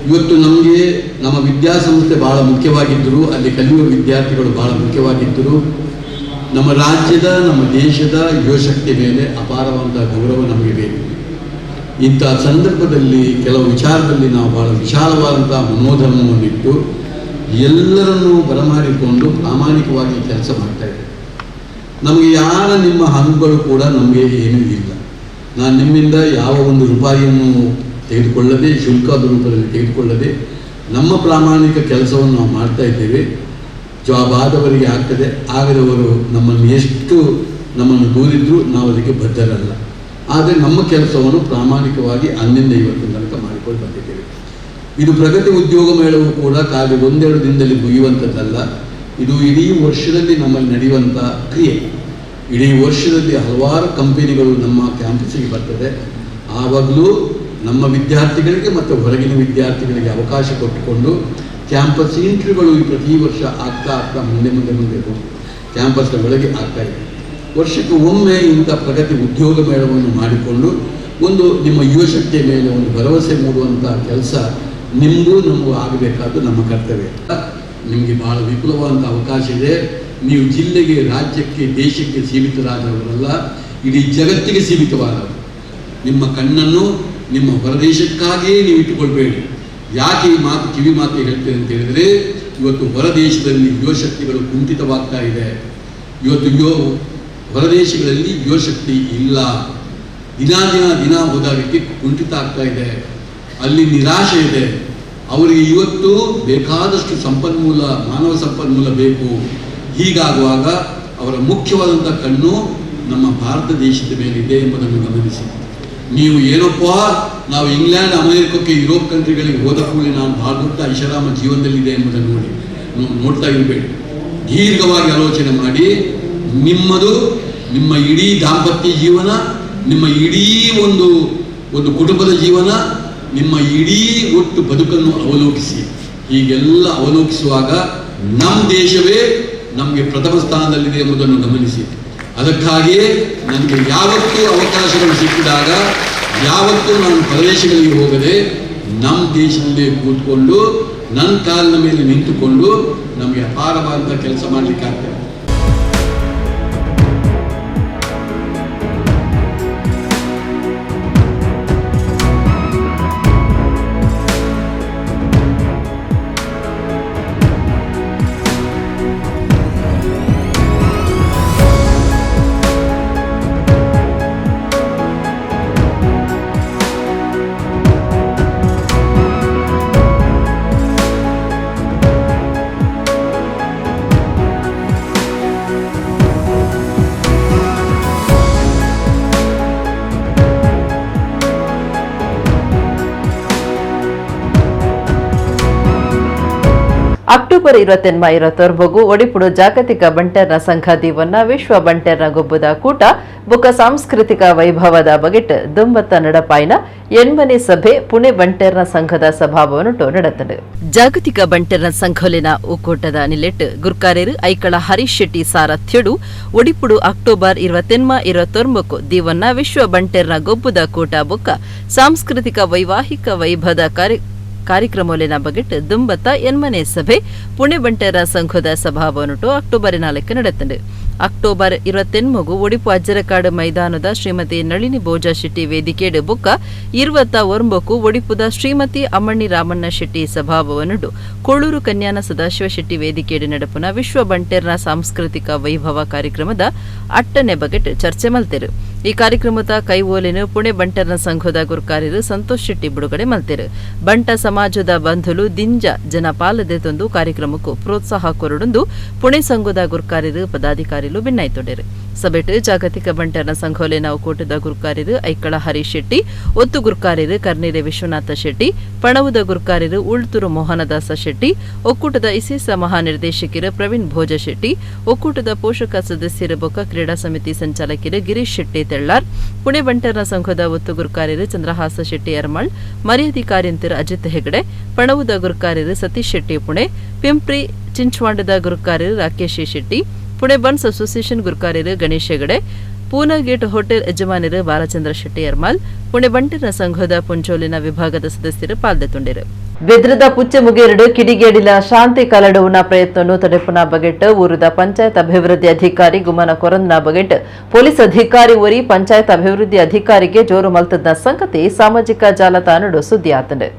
ಇವತ್ತು ನಮಗೆ ನಮ್ಮ ವಿದ್ಯಾಸಂಸ್ಥೆ ಬಹಳ ಮುಖ್ಯವಾಗಿದ್ದರು, ಅಲ್ಲಿ ಕಲಿಯುವ ವಿದ್ಯಾರ್ಥಿಗಳು ಬಹಳ ಮುಖ್ಯವಾಗಿದ್ದರು. ನಮ್ಮ ರಾಜ್ಯದ, ನಮ್ಮ ದೇಶದ ಯುವಶಕ್ತಿ ಮೇಲೆ ಅಪಾರವಾದ ಗೌರವ ನಮಗೆ ಬೇಕು. ಇಂಥ ಸಂದರ್ಭದಲ್ಲಿ ಕೆಲವು ವಿಚಾರದಲ್ಲಿ ನಾವು ಬಹಳ ವಿಶಾಲವಾದಂಥ ಮನೋಧರ್ಮವನ್ನಿಟ್ಟು ಎಲ್ಲರನ್ನೂ ಬರಮಾಡಿಕೊಂಡು ಪ್ರಾಮಾಣಿಕವಾಗಿ ಕೆಲಸ ಮಾಡ್ತಾ ಇದ್ದೇವೆ. ನಮಗೆ ಯಾರ ನಿಮ್ಮ ಹಂಗುಗಳು ಕೂಡ ನಮಗೆ ಏನೂ ಇಲ್ಲ. ನಾನು ನಿಮ್ಮಿಂದ ಯಾವ ಒಂದು ರೂಪಾಯಿಯನ್ನು ತೆಗೆದುಕೊಳ್ಳದೆ, ಶುಲ್ಕದ ರೂಪದಲ್ಲಿ ತೆಗೆದುಕೊಳ್ಳದೆ ನಮ್ಮ ಪ್ರಾಮಾಣಿಕ ಕೆಲಸವನ್ನು ನಾವು ಮಾಡ್ತಾ ಇದ್ದೇವೆ. ಜಾಬ್ ಆದವರಿಗೆ ಆಗ್ತದೆ, ಆಗದವರು ನಮ್ಮನ್ನು ದೂರಿದ್ರು ನಾವು ಅದಕ್ಕೆ ಬದ್ಧರಲ್ಲ. ಆದರೆ ನಮ್ಮ ಕೆಲಸವನ್ನು ಪ್ರಾಮಾಣಿಕವಾಗಿ ಅಂದಿನಿಂದ ಇವತ್ತಿನ ತನಕ ಮಾಡಿಕೊಂಡು ಬಂದಿದ್ದೇವೆ. ಇದು ಪ್ರಗತಿ ಉದ್ಯೋಗ ಮೇಳವು ಕೂಡ ಖಾಲಿ 1-2 ದಿನದಲ್ಲಿ ಮುಗಿಯುವಂಥದ್ದಲ್ಲ. ಇದು ಇಡೀ ವರ್ಷದಲ್ಲಿ ನಮ್ಮಲ್ಲಿ ನಡೆಯುವಂಥ ಕ್ರಿಯೆ. ಇಡೀ ವರ್ಷದಲ್ಲಿ ಹಲವಾರು ಕಂಪನಿಗಳು ನಮ್ಮ ಕ್ಯಾಂಪಸ್ಸಿಗೆ ಬರ್ತದೆ. ಆವಾಗಲೂ ನಮ್ಮ ವಿದ್ಯಾರ್ಥಿಗಳಿಗೆ ಮತ್ತು ಹೊರಗಿನ ವಿದ್ಯಾರ್ಥಿಗಳಿಗೆ ಅವಕಾಶ ಕೊಟ್ಟುಕೊಂಡು ಕ್ಯಾಂಪಸ್ ಇಂಟರ್ವ್ಯೂಗಳು ಪ್ರತಿ ವರ್ಷ ಆಗ್ತಾ ಮುಂದೆ ಕ್ಯಾಂಪಸ್ನ ಒಳಗೆ ಆಗ್ತಾ ಇದೆ. ವರ್ಷಕ್ಕೆ ಒಮ್ಮೆ ಇಂಥ ಪ್ರಗತಿ ಉದ್ಯೋಗ ಮೇಳವನ್ನು ಮಾಡಿಕೊಂಡು ಒಂದು ನಿಮ್ಮ ಯುವಶಕ್ತಿಯ ಮೇಲೆ ಒಂದು ಭರವಸೆ ಮೂಡುವಂಥ ಕೆಲಸ ನಿಮಗೂ ನಮಗೂ ಆಗಬೇಕಾದ್ದು ನಮ್ಮ ಕರ್ತವ್ಯ. ನಿಮಗೆ ಬಹಳ ವಿಪುಲವಾದಂಥ ಅವಕಾಶ ಇದೆ. ನೀವು ಜಿಲ್ಲೆಗೆ, ರಾಜ್ಯಕ್ಕೆ, ದೇಶಕ್ಕೆ ಸೀಮಿತರಾದವರಲ್ಲ, ಇಡೀ ಜಗತ್ತಿಗೆ ಸೀಮಿತವಾದವರು. ನಿಮ್ಮ ಕಣ್ಣನ್ನು ನಿಮ್ಮ ಹೊರದೇಶಕ್ಕಾಗಿಯೇ ನೀವು ಇಟ್ಟುಕೊಳ್ಬೇಡಿ. ಯಾಕೆ ಈ ಮಾತು ಕಿವಿ ಮಾತು ಹೇಳ್ತೇನೆ ಅಂತ ಹೇಳಿದರೆ, ಇವತ್ತು ಹೊರದೇಶದಲ್ಲಿ ಯುವಶಕ್ತಿಗಳು ಕುಂಠಿತವಾಗ್ತಾ ಇದೆ. ಇವತ್ತು ಹೊರದೇಶಗಳಲ್ಲಿ ಯುವಶಕ್ತಿ ಇಲ್ಲ. ದಿನ ಹೋದಾಗಕ್ಕೆ ಕುಂಠಿತ ಆಗ್ತಾ ಇದೆ. ಅಲ್ಲಿ ನಿರಾಶೆ ಇದೆ. ಅವರಿಗೆ ಇವತ್ತು ಬೇಕಾದಷ್ಟು ಸಂಪನ್ಮೂಲ, ಮಾನವ ಸಂಪನ್ಮೂಲ ಬೇಕು. ಹೀಗಾಗುವಾಗ ಅವರ ಮುಖ್ಯವಾದಂಥ ಕಣ್ಣು ನಮ್ಮ ಭಾರತ ದೇಶದ ಮೇಲಿದೆ ಎಂಬುದನ್ನು ಗಮನಿಸಿ. ನೀವು ಏನಪ್ಪ ನಾವು ಇಂಗ್ಲೆಂಡ್, ಅಮೆರಿಕಕ್ಕೆ, ಯುರೋಪ್ ಕಂಟ್ರಿಗಳಿಗೆ ಹೋದ ಕೂಡಲೇ ನಾನು ಭಾಳ ದೊಡ್ಡ ಐಷಾರಾಮ ಜೀವನದಲ್ಲಿದೆ ಎಂಬುದನ್ನು ನೋಡ್ತಾ ಇರಬೇಡಿ. ದೀರ್ಘವಾಗಿ ಆಲೋಚನೆ ಮಾಡಿ. ನಿಮ್ಮ ಇಡೀ ದಾಂಪತ್ಯ ಜೀವನ, ನಿಮ್ಮ ಇಡೀ ಒಂದು ಕುಟುಂಬದ ಜೀವನ, ನಿಮ್ಮ ಇಡೀ ಒಟ್ಟು ಬದುಕನ್ನು ಅವಲೋಕಿಸಿ. ಹೀಗೆಲ್ಲ ಅವಲೋಕಿಸುವಾಗ ನಮ್ಮ ದೇಶವೇ ನಮಗೆ ಪ್ರಥಮ ಸ್ಥಾನದಲ್ಲಿದೆ ಎಂಬುದನ್ನು ಗಮನಿಸಿ. ಅದಕ್ಕಾಗಿಯೇ ನನಗೆ ಯಾವತ್ತೂ ಅವಕಾಶಗಳು ಸಿಕ್ಕಿದಾಗ ಯಾವತ್ತೂ ನಾನು ಪ್ರದೇಶಗಳಿಗೆ ಹೋಗದೆ ನಮ್ಮ ದೇಶದಲ್ಲೇ ಕೂತ್ಕೊಂಡು ನನ್ನ ಕಾಲಿನ ಮೇಲೆ ನಿಂತುಕೊಂಡು ನಮಗೆ ಅಪಾರವಾದ ಕೆಲಸ ಮಾಡಲಿಕ್ಕಾಗ್ತದೆ. ಅಕ್ಟೋಬರ್ 28 ಒಡಿಪುಡು ಜಾಗತಿಕ ಬಂಟೆರ್ನ ಸಂಘ ದೀವನ್ನ ವಿಶ್ವ ಬಂಟೆರ್ನ ಗೊಬ್ಬುದ ಕೂಟ ಬೊಕ ಸಾಂಸ್ಕೃತಿಕ ವೈಭವದ ಬಗೆಟ್ ದುಂಬತ್ತ ನಡಪಾಯಿನ ಎಣ್ಮನೆ ಸಭೆ ಪುಣೆ ಬಂಟೆರ್ನ ಸಂಘದ ಸಭಾಭವನಟು ನಡೆತದೆ. ಜಾಗತಿಕ ಬಂಟೆರ್ನ ಸಂಘಲಿನ ಒಕ್ಕೂಟದ ನಿಲೆಟ್ ಗುರ್ಕಾರೇರು ಐಕಳ ಹರೀಶ್ ಶೆಟ್ಟಿ ಸಾರಥ್ಯಡು ಒಡಿಪುಡು ಅಕ್ಟೋಬರ್ 29 ದೀವನ್ನ ವಿಶ್ವ ಬಂಟೆರ್ನ ಗೊಬ್ಬುದ ಕೂಟ ಬೊಕ್ಕ ಸಾಂಸ್ಕೃತಿಕ ವೈವಾಹಿಕ ವೈಭವದ ಕಾರ್ಯಕ್ರಮಲಿನ ಬಗೆಟ್ ದುಂಬತ್ತ ಎನ್ಮನೆ ಸಭೆ ಪುಣೆ ಬಂಟೆರ ಸಂಘದ ಸಭಾಭವನಟು ಅಕ್ಟೋಬರ್ 4 ನಡೆತಂಡೆ. ಅಕ್ಟೋಬರ್ 28 ಒಡಿಪು ಅಜ್ಜರಕಾಡು ಮೈದಾನದ ಶ್ರೀಮತಿ ನಳಿನಿ ಬೋಜಾ ಶೆಟ್ಟಿ ವೇದಿಕೆಡು ಬೊಕ್ಕ 29 ಒಡಿಪುದ ಶ್ರೀಮತಿ ಅಮ್ಮಣ್ಣಿ ರಾಮಣ್ಣ ಶೆಟ್ಟಿ ಸಭಾಭವನಡು ಕೊಳ್ಳೂರು ಕನ್ಯಾನ ಸದಾಶಿವ ಶೆಟ್ಟಿ ವೇದಿಕೆಡು ನಡಪುನ ವಿಶ್ವ ಬಂಟೆರ್ನ ಸಾಂಸ್ಕೃತಿಕ ವೈಭವ ಕಾರ್ಯಕ್ರಮದ 8ನೇ ಬಗೆಟ್ ಚರ್ಚೆ ಮಲ್ತೆರು. ಈ ಕಾರ್ಯಕ್ರಮದ ಕೈವೋಲಿನ ಪುಣೆ ಬಂಟೆರ್ನ ಸಂಘದ ಗುರ್ಕಾರ್ಯರು ಸಂತೋಷ್ ಶೆಟ್ಟಿ ಬಿಡುಗಡೆ ಮಲ್ತೆರು. ಬಂಟ ಸಮಾಜದ ಬಂಧುಲು ದಿಂಜ ಜನಪಾಲದೆ ತಂದು ಕಾರ್ಯಕ್ರಮಕ್ಕೂ ಪ್ರೋತ್ಸಾಹ ಕೊರಡೊಂದು ಪುಣೆ ಸಂಘದ ಗುರ್ಕಾರ್ಯರು ಪದಾಧಿಕಾರಿಗಳು ಭಿನ್ನಾಯ್ತೊಡೆರು. ಸಭೆಟ್ ಜಾಗತಿಕ ಬಂಟೆರ್ನ ಸಂಘೋಲಿನ ಒಕ್ಕೂಟದ ಗುರ್ಕಾರ್ಯರು ಐಕಳ ಹರೀಶ್ ಶೆಟ್ಟಿ, ಒತ್ತು ಗುರ್ಕಾರ್ಯರು ಕರ್ನೀರೆ ವಿಶ್ವನಾಥ ಶೆಟ್ಟಿ, ಪಣವುದ ಗುರ್ಕಾರ್ಯರು ಉಳ್ತೂರು ಮೋಹನದಾಸ ಶೆಟ್ಟಿ, ಒಕ್ಕೂಟದ ಇಸಿಸ ಮಹಾನಿರ್ದೇಶಕರು ಪ್ರವೀಣ್ ಭೋಜ ಶೆಟ್ಟಿ, ಒಕ್ಕೂಟದ ಪೋಷಕ ಸದಸ್ಯರು ಬೊಕ್ಕ ಕ್ರೀಡಾ ಸಮಿತಿ ಸಂಚಾಲಕರು ಗಿರೀಶ್ ಶೆಟ್ಟಿ ತೆಳ್ಳಾರ್, ಪುಣೆ ಬಂಟೆರ್ನ ಸಂಘದ ಒತ್ತು ಗುರ್ಕಾರ್ಯರು ಚಂದ್ರಹಾಸ ಶೆಟ್ಟಿ ಯರಮಳ್, ಮರ್ಯಾದಿಕಾರ್ಯಂತರು ಅಜಿತ್ ಹೆಗಡೆ, ಪಣವುದ ಗುರ್ಕಾರ್ಯರು ಸತೀಶ್ ಶೆಟ್ಟಿ ಪುಣೆ, ಪಿಂಪ್ರಿ ಚಿಂಚ್ವಾಂಡದ ಗುರ್ಕಾರ್ಯರು ರಾಕೇಶ್ ಶೆಟ್ಟಿ, ಪುಣೆ ಬನ್ಸ್ ಅಸೋಸಿಯೇಷನ್ ಗುರ್ಕಾರ್ಯರು ಗಣೇಶ್ ಹೆಗಡೆ, ಪೂನಾ ಗೇಟ್ ಹೋಟೆಲ್ ಯಜಮಾನರು ಬಾಲಚಂದ್ರ ಶೆಟ್ಟಿ ಯರ್ಮಾಲ್, ಪುಣೆ ಬಂಟೆರ್ನ ಸಂಘದ ಪುಂಚೋಲಿನ ವಿಭಾಗದ ಸದಸ್ಯರು ಪಾಲ್ಗೊಂಡಿರು. ಬೆದ್ರದ ಪುಚ್ಚೆ ಮುಗೇರಡು ಕಿಡಿಗೇಡಿಲ ಶಾಂತಿ ಕಲಡುವನ ಪ್ರಯತ್ನವನ್ನು ತಡೆಪುನ ಬಗೆಟ್ ಊರದ ಪಂಚಾಯತ್ ಅಭಿವೃದ್ಧಿ ಅಧಿಕಾರಿ ಗುಮನ ಕೊರಂದನ ಬಗೆಟ್ ಪೊಲೀಸ್ ಅಧಿಕಾರಿ ಒರಿ ಪಂಚಾಯತ್ ಅಭಿವೃದ್ಧಿ ಅಧಿಕಾರಿಗೆ ಜೋರು ಮಲ್ತದ ಸಂಗತಿ ಸಾಮಾಜಿಕ ಜಾಲತಾಣಡು ಸುದ್ದಿ ಆತಂಡೆ.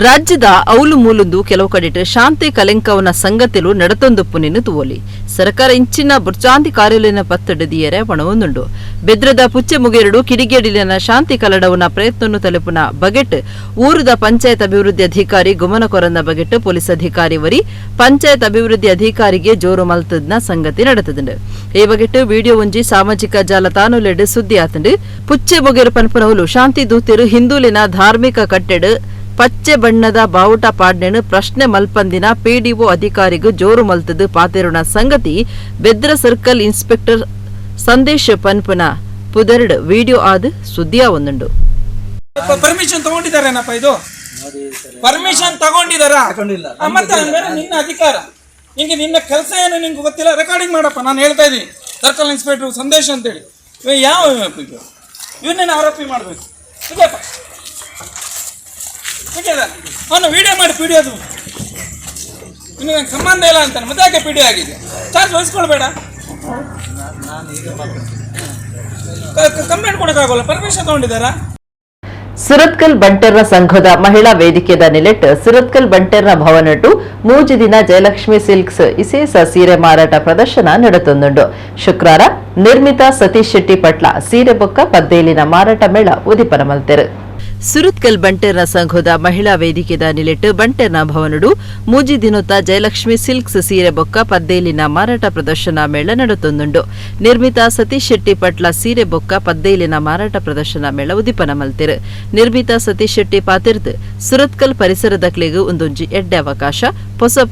ರಾಜ್ಯದ ಔಲು ಮೂಲುಂದು ಕೆಲವು ಕಡೆಟ್ ಶಾಂತಿ ಕಲೆಂಕವನ ಸಂಗತಿಲು ನಡತೊಂದುಪ್ಪುನಿನ್ನು ತುವಲಿ ಸರ್ಕಾರ ಇಂಚಿನ ಬುರ್ಚಾಂತಿ ಕಾರ್ಯಾಲಯನ ಪತ್ತಡದಿಯರೆ ಪಣವೊಂದುಂಡು. ಬೆದ್ರದ ಪುಚ್ಚೆ ಮುಗೇರಡು ಕಿಡಿಗೇಡಿಲಿನ ಶಾಂತಿ ಕಲಡವನ ಪ್ರಯತ್ನವನ್ನು ತಲುಪುನ ಬಗೆಟ್ ಊರದ ಪಂಚಾಯತ್ ಅಭಿವೃದ್ಧಿ ಅಧಿಕಾರಿ ಗುಮನ ಕೊರಂದ ಬಗೆಟ್ ಪೊಲೀಸ್ ಅಧಿಕಾರಿ ವರಿ ಪಂಚಾಯತ್ ಅಭಿವೃದ್ಧಿ ಅಧಿಕಾರಿಗೆ ಜೋರು ಮಲ್ತದ್ನ ಸಂಗತಿ ನಡೆತದುಂಡು. ಈ ಬಗೆಟ್ ವಿಡಿಯೋ ಒಂಜಿ ಸಾಮಾಜಿಕ ಜಾಲತಾಣಲೆಡ್ ಸುದ್ದಿ ಆತಂಡು. ಪುಚ್ಚೆ ಮುಗೇರು ಪನ್ಪುನವುಲು ಶಾಂತಿ ದೂತಿರು ಹಿಂದೂಲಿನ ಧಾರ್ಮಿಕ ಕಟ್ಟೆಡ್ ಪಚ್ಚೆ ಬಣ್ಣದ ಬಾವುಟ ಪಾಡ್ನೆನು ಪ್ರಶ್ನೆ ಮಲ್ಪಂದಿನ ಪಿಡಿಒ ಅಧಿಕಾರಿಗೂ ಜೋರು ಮಲ್ತದು ಪಾತೆರುಣ ಸಂಗತಿ ಬೆದ್ರ ಸರ್ಕಲ್ ಇನ್ಸ್ಪೆಕ್ಟರ್ ಸಂದೇಶ್ ಪನ್ಪುನ ಪುದರ್ಡ್ ವಿಡಿಯೋ ಆದ ಸುದ್ದಿಯ ಒಂದುಂಡು. ಪರ್ಮಿಷನ್ ತಗೊಂಡಿದ್ದಾರೇನಪ್ಪ? ಇದು ಪರ್ಮಿಷನ್ ತಗೊಂಡಿದ್ದಾರಾ? ಮತ್ತೆ ನಿನ್ನ ಅಧಿಕಾರ, ನಿಂಗೆ ನಿನ್ನ ಕೆಲಸ ಏನು ನಿಂಗೆ ಗೊತ್ತಿಲ್ಲ? ರೆಕಾರ್ಡಿಂಗ್ ಮಾಡಪ್ಪ. ನಾನು ಹೇಳ್ತಾ ಇದ್ದೀನಿ ಸರ್ಕಲ್ ಇನ್ಸ್ಪೆಕ್ಟರ್ ಸಂದೇಶ್ ಅಂತೇಳಿ. ಯಾವ ಇವನ್ನೇನು ಆರೋಪಿ ಮಾಡಬೇಕು? ಅವನು ವಿಡಿಯೋ ಮಾಡಿ ಪಿಡಿಯೋ, ಅದು ಇನ್ನು ನಂಗೆ ಸಂಬಂಧ ಇಲ್ಲ ಅಂತಾನೆ. ಮತ್ತೆ ಯಾಕೆ ಪಿಡಿಯೋ ಆಗಿದೆ? ಚಾರ್ಜ್ ವಹಿಸ್ಕೊಳ್ಬೇಡ, ಕಂಪ್ಲೇಂಟ್ ಕೊಡೋಕ್ಕಾಗಲ್ಲ. ಪರ್ಮಿಷನ್ ತಗೊಂಡಿದ್ದಾರಾ? ಸುರತ್ಕಲ್ ಬಂಟೆರ್ನ ಸಂಘದ ಮಹಿಳಾ ವೇದಿಕೆದ ನಿಲೆಟ್ ಸುರತ್ಕಲ್ ಬಂಟೆರ್ನ ಭವನಟ್ಟು 3 ದಿನ ಜಯಲಕ್ಷ್ಮಿ ಸಿಲ್ಕ್ಸ್ ವಿಶೇಷ ಸೀರೆ ಮಾರಾಟ ಪ್ರದರ್ಶನ ನಡೆತೊಂದುಂಡು. ಶುಕ್ರವಾರ ನಿರ್ಮಿತ ಸತೀಶ್ ಶೆಟ್ಟಿ ಪಟ್ಲ ಸೀರೆ ಬೊಕ್ಕ ಪದ್ದೇಲಿನ ಮಾರಾಟ ಮೇಳ ಉದಿಪನ ಮಲ್ತೆರು. ಸುರತ್ಕಲ್ ಬಂಟೆರ್ನ ಸಂಘದ ಮಹಿಳಾ ವೇದಿಕೆದ ನಿಲೆಟ್ ಬಂಟೆರ್ನ ಭವನಡು 3 ದಿನೊತ್ತ ಜಯಲಕ್ಷ್ಮಿ ಸಿಲ್ಕ್ಸ್ ಸೀರೆ ಬೊಕ್ಕ ಪದ್ದೇಲಿನ ಮಾರಾಟ ಪ್ರದರ್ಶನ ಮೇಳ ನಡೆತೊಂದುಂಡು. ನಿರ್ಮಿತ ಸತೀಶ್ ಶೆಟ್ಟಿ ಪಟ್ಲ ಸೀರೆ ಬೊಕ್ಕ ಪದ್ದೇಲಿನ ಮಾರಾಟ ಪ್ರದರ್ಶನ ಮೇಳ ಉದಿಪನ ಮಲ್ತೆರು. ನಿರ್ಮಿತ ಸತೀಶ್ ಶೆಟ್ಟಿ ಪಾತಿರ್ದು ಸುರತ್ಕಲ್ ಪರಿಸರದಕ್ಲೆಗ್ ಒಂದೊಂಜಿ ಎಡ್ಡೆ ಅವಕಾಶ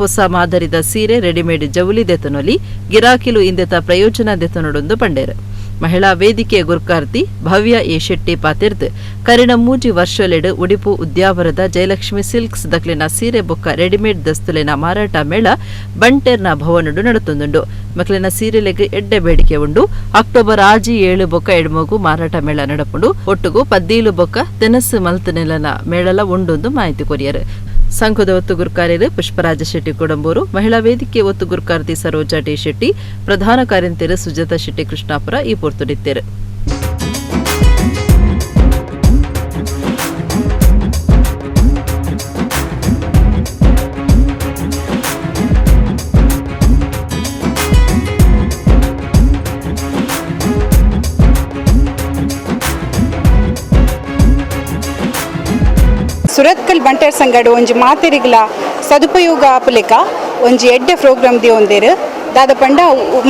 ಹೊಸ ಮಾದರಿದ ಸೀರೆ ರೆಡಿಮೇಡ್ ಜವುಲಿ ದೆತನೊಲಿ ಗಿರಾಕಿಲು ಇಂದೆತ ಪ್ರಯೋಜನ ದೆತನೊಡೊಂದು ಪಂಡೇರು. ಮಹಿಳಾ ವೇದಿಕೆ ಗುರ್ಕಾರ್ತಿ ಭವ್ಯ ಎ ಶೆಟ್ಟಿ ಪಾತಿರ್ದು ಕರಿಣ 3 ವರ್ಷಲೆಡ್ ಉಡಿಪು ಉದ್ಯಾವರದ ಜಯಲಕ್ಷ್ಮಿ ಸಿಲ್ಕ್ಸ್ ದಕ್ಲಿನ ಸೀರೆ ಬೊಕ್ಕ ರೆಡಿಮೇಡ್ ದಸ್ತುಲಿನ ಮಾರಾಟ ಮೇಳ ಬಂಟೆರ್ನ ಭವನಡು ನಡೆತೊಂದುಂಡು. ಮಕ್ಲಿನ ಸೀರೆಲೆಗ್ ಎಡ್ಡೆ ಬೇಡಿಕೆ ಉಂಡು. ಅಕ್ಟೋಬರ್ 7 ಬೊಕ್ಕ ಎಡ್ಮೋಗು ಮಾರಾಟ ಮೇಳ ನಡಪುಂಡು. ಒಟ್ಟುಗು 17 ಬೊಕ್ಕ ತೆನಸು ಮಲ್ತನೆಲನ ಮೇಳಲ ಉಂಡೊಂದು ಮಾಹಿತಿ ಕೊರಿಯರು. ಸಂಘದ ಒತ್ತುಗುರ್ಕಾರ್ಯರು ಪುಷ್ಪರಾಜ ಶೆಟ್ಟಿ ಕೊಡಂಬೂರು, ಮಹಿಳಾ ವೇದಿಕೆ ಒತ್ತುಗುರ್ಕಾರ್ತಿ ಸರೋಜಾ ಟಿ ಶೆಟ್ಟಿ, ಪ್ರಧಾನ ಕಾರ್ಯಂತಿರು ಸುಜಾತ ಶೆಟ್ಟಿ ಕೃಷ್ಣಾಪುರ ಈ ಪೊರ್ತುಡಿತ್ತೇರು. ಸುರತ್ಕಲ್ ಬಂಟೆರ್ ಸಂಗಡ ಒಂಜಿ ಮಾತೆರೆಗ್ಲ ಸದುಪಯೋಗ ಆಪುಲೆಕ ಒಂಜಿ ಎಡ್ಡೆ ಪ್ರೋಗ್ರಾಮ್ ದಿಯೊಂದೆರ್ ದಾದ ಪಂಡ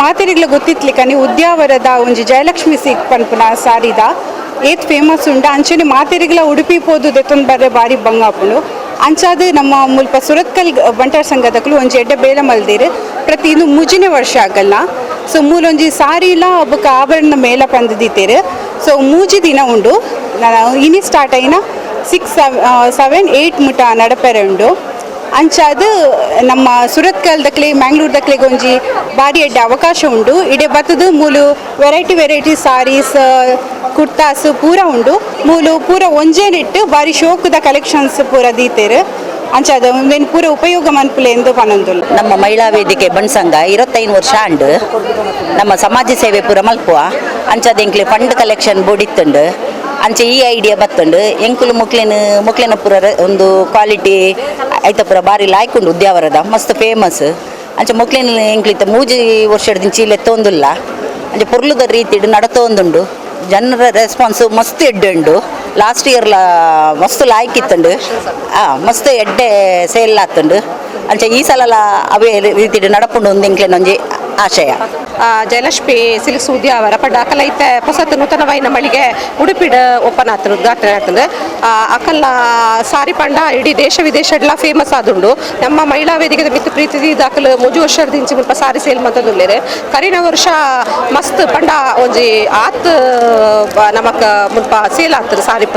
ಮಾತೆರೆಗ್ಲ ಗೊತ್ತಿತ್ಲಿಕನಿ ಉದ್ಯಾವರದ ಒಂಜಿ ಜಯಲಕ್ಷ್ಮಿ ಸಿಲ್ಕ್ ಪನ್ಪುನ ಸಾರಿದ ಏತ್ ಫೇಮಸ್ ಉಂಡ ಅಂಚನೆ ಮಾತೆರೆಗ್ಲ ಉಡುಪಿ ಪೋದು ದೆತ್ತೊಂದು ಬರ್ರೆ ಬಾರಿ ಬಂಗಾಪುಂಡು. ಅಂಚಾದ ನಮ್ಮ ಮುಲ್ಪ ಸುರತ್ಕಲ್ ಬಂಟೆರ್ ಸಂಘದಕ್ಲು ಒಂಜಿ ಎಡ್ಡೆ ಬೇಲ ಮಲ್ದೆರ್ ಪ್ರತಿ ಇದು 3ನೇ ವರ್ಷ ಆಗಲ್ಲ. ಸೊ ಮೂಲೊಂಜಿ ಸಾರಿಲ ಒಬ್ಬ ಆಭರಣ ಮೇಳ ಪಂದಿದ್ದೀತೇರು. ಸೊ 3 ದಿನ ಉಂಡು. ಇನಿ ಸ್ಟಾರ್ಟ್ అయిన 6, 7, 8 ಮುಟ ನಡಪೆರೆ ಉಂಡು. ಅಂಚಾದ ನಮ್ಮ ಸುರತ್ಕಲ್ದಕ್ಲೆ ಮ್ಯಾಂಗ್ಳೂರ್ದಕ್ಲೆ ಒಂಜಿ ಬಾರಿ ಎಡ್ಡೆ ಅವಕಾಶ ಉಂಡು. ಇಡೆ ಬತ್ತದು ಮೂಲು ವೆರೈಟಿ ಸಾರೀಸ್ ಕುರ್ತಾಸ್ ಪೂರ ಉಂಡು. ಮೂಲು ಪೂರ ಒಂಜೇ ನೆಟ್ಟು ಬಾರಿ ಶೋಕದ ಕಲೆಕ್ಷನ್ಸ್ ಪೂರ ದೀತೇರು. ಅಂಚಾದ ಒಂದೇನು ಪೂರ ಉಪಯೋಗ ಮನ್ಪುಲೆ ಎಂದು ಪನೊಂದುಲ್ಲ. ನಮ್ಮ ಮಹಿಳಾ ವೇದಿಕೆ ಬಣ್ಸಂಗ 25 ವರ್ಷ ಅಂಡು ನಮ್ಮ ಸಮಾಜ ಸೇವೆ ಪೂರ ಮಲ್ಪುವ ಅಂಚಾದ ಎಂಕ್ಲೆ ಫಂಡ್ ಕಲೆಕ್ಷನ್ ಬೋಡಿತ್ತುಂಡು. ಅಂಚೆ ಈ ಐಡಿಯಾ ಬತ್ತುಂಡು ಎಂಕುಲು ಮುಕ್ಲೆನ ಪೂರ ಒಂದು ಕ್ವಾಲಿಟಿ ಐತ ಪೂರ ಬಾರಿ ಲಾಯ್ಕುಂಡು ಉದ್ಯಾವರದ ಮಸ್ತ್ ಫೇಮಸ್. ಅಂಚೆ ಮುಕ್ಲೆನ ಎಂಕ್ಲಿತ್ತ 3 ವರ್ಷದ ಚೀಲ ಎತ್ತೊಂದುಲ್ಲ. ಅಂಚೆ ಪೊರ್ಲುದ ರೀತಿ ನಡತೊಂದುಂಡು. ಜನರ ರೆಸ್ಪಾನ್ಸ್ ಮಸ್ತ್ ಎಡ್ಡೆ ಉಂಡು. ಲಾಸ್ಟ್ ಇಯರ್ಲ ಮಸ್ತ್ ಲಾಯ್ಕಿತ್ತುಂಡು. ಮಸ್ತ್ ಎಡ್ಡೆ ಸೇಲ್ ಆತುಂಡು. ಅಂಚೆ ಈ ಸಲ ಅವೇ ರೀತಿ ನಡಪುಂಡು ಒಂದು ಎಂಕ್ಲೆನೊಂಜಿ ಆಶಯ. ಜಯಲಕ್ಷ್ಮಿ ಸಿಲ್ಕ್ಸ್ ಉದ್ಯಾವರ ಪಂಡ ಅಕಲ ಐತೆ ಹೊಸತು ನೂತನವಾಯಿನ ಮಳಿಗೆ ಉಡುಪಿಡ ಓಪನ್ ಆತರು ಉದ್ಘಾಟನೆ ಆಗ್ತದೆ. ಅಕಲ್ನ ಸಾರಿ ಪಂಡ ಇಡೀ ದೇಶ ವಿದೇಶಡ್ಲ ಫೇಮಸ್ ಆದುಂಡು. ನಮ್ಮ ಮಹಿಳಾ ವೇದಿಕೆ ಮಿತ್ತು ಪ್ರೀತಿ ದಾಖಲು 3 ವರ್ಷದ ಇಂಚಿ ಮುಲ್ಪ ಸಾರಿ ಸೇಲ್ ಮಂತದುಲ್ಲೇರೆ ಕರಿನ ವರ್ಷ ಮಸ್ತ್ ಪಂಡ ಒಂಜಿ ಆತ್ ನಮಕ್ ಮುಲ್ಪ ಸೇಲ್ ಆಗ್ತದೆ ಸಾರಿ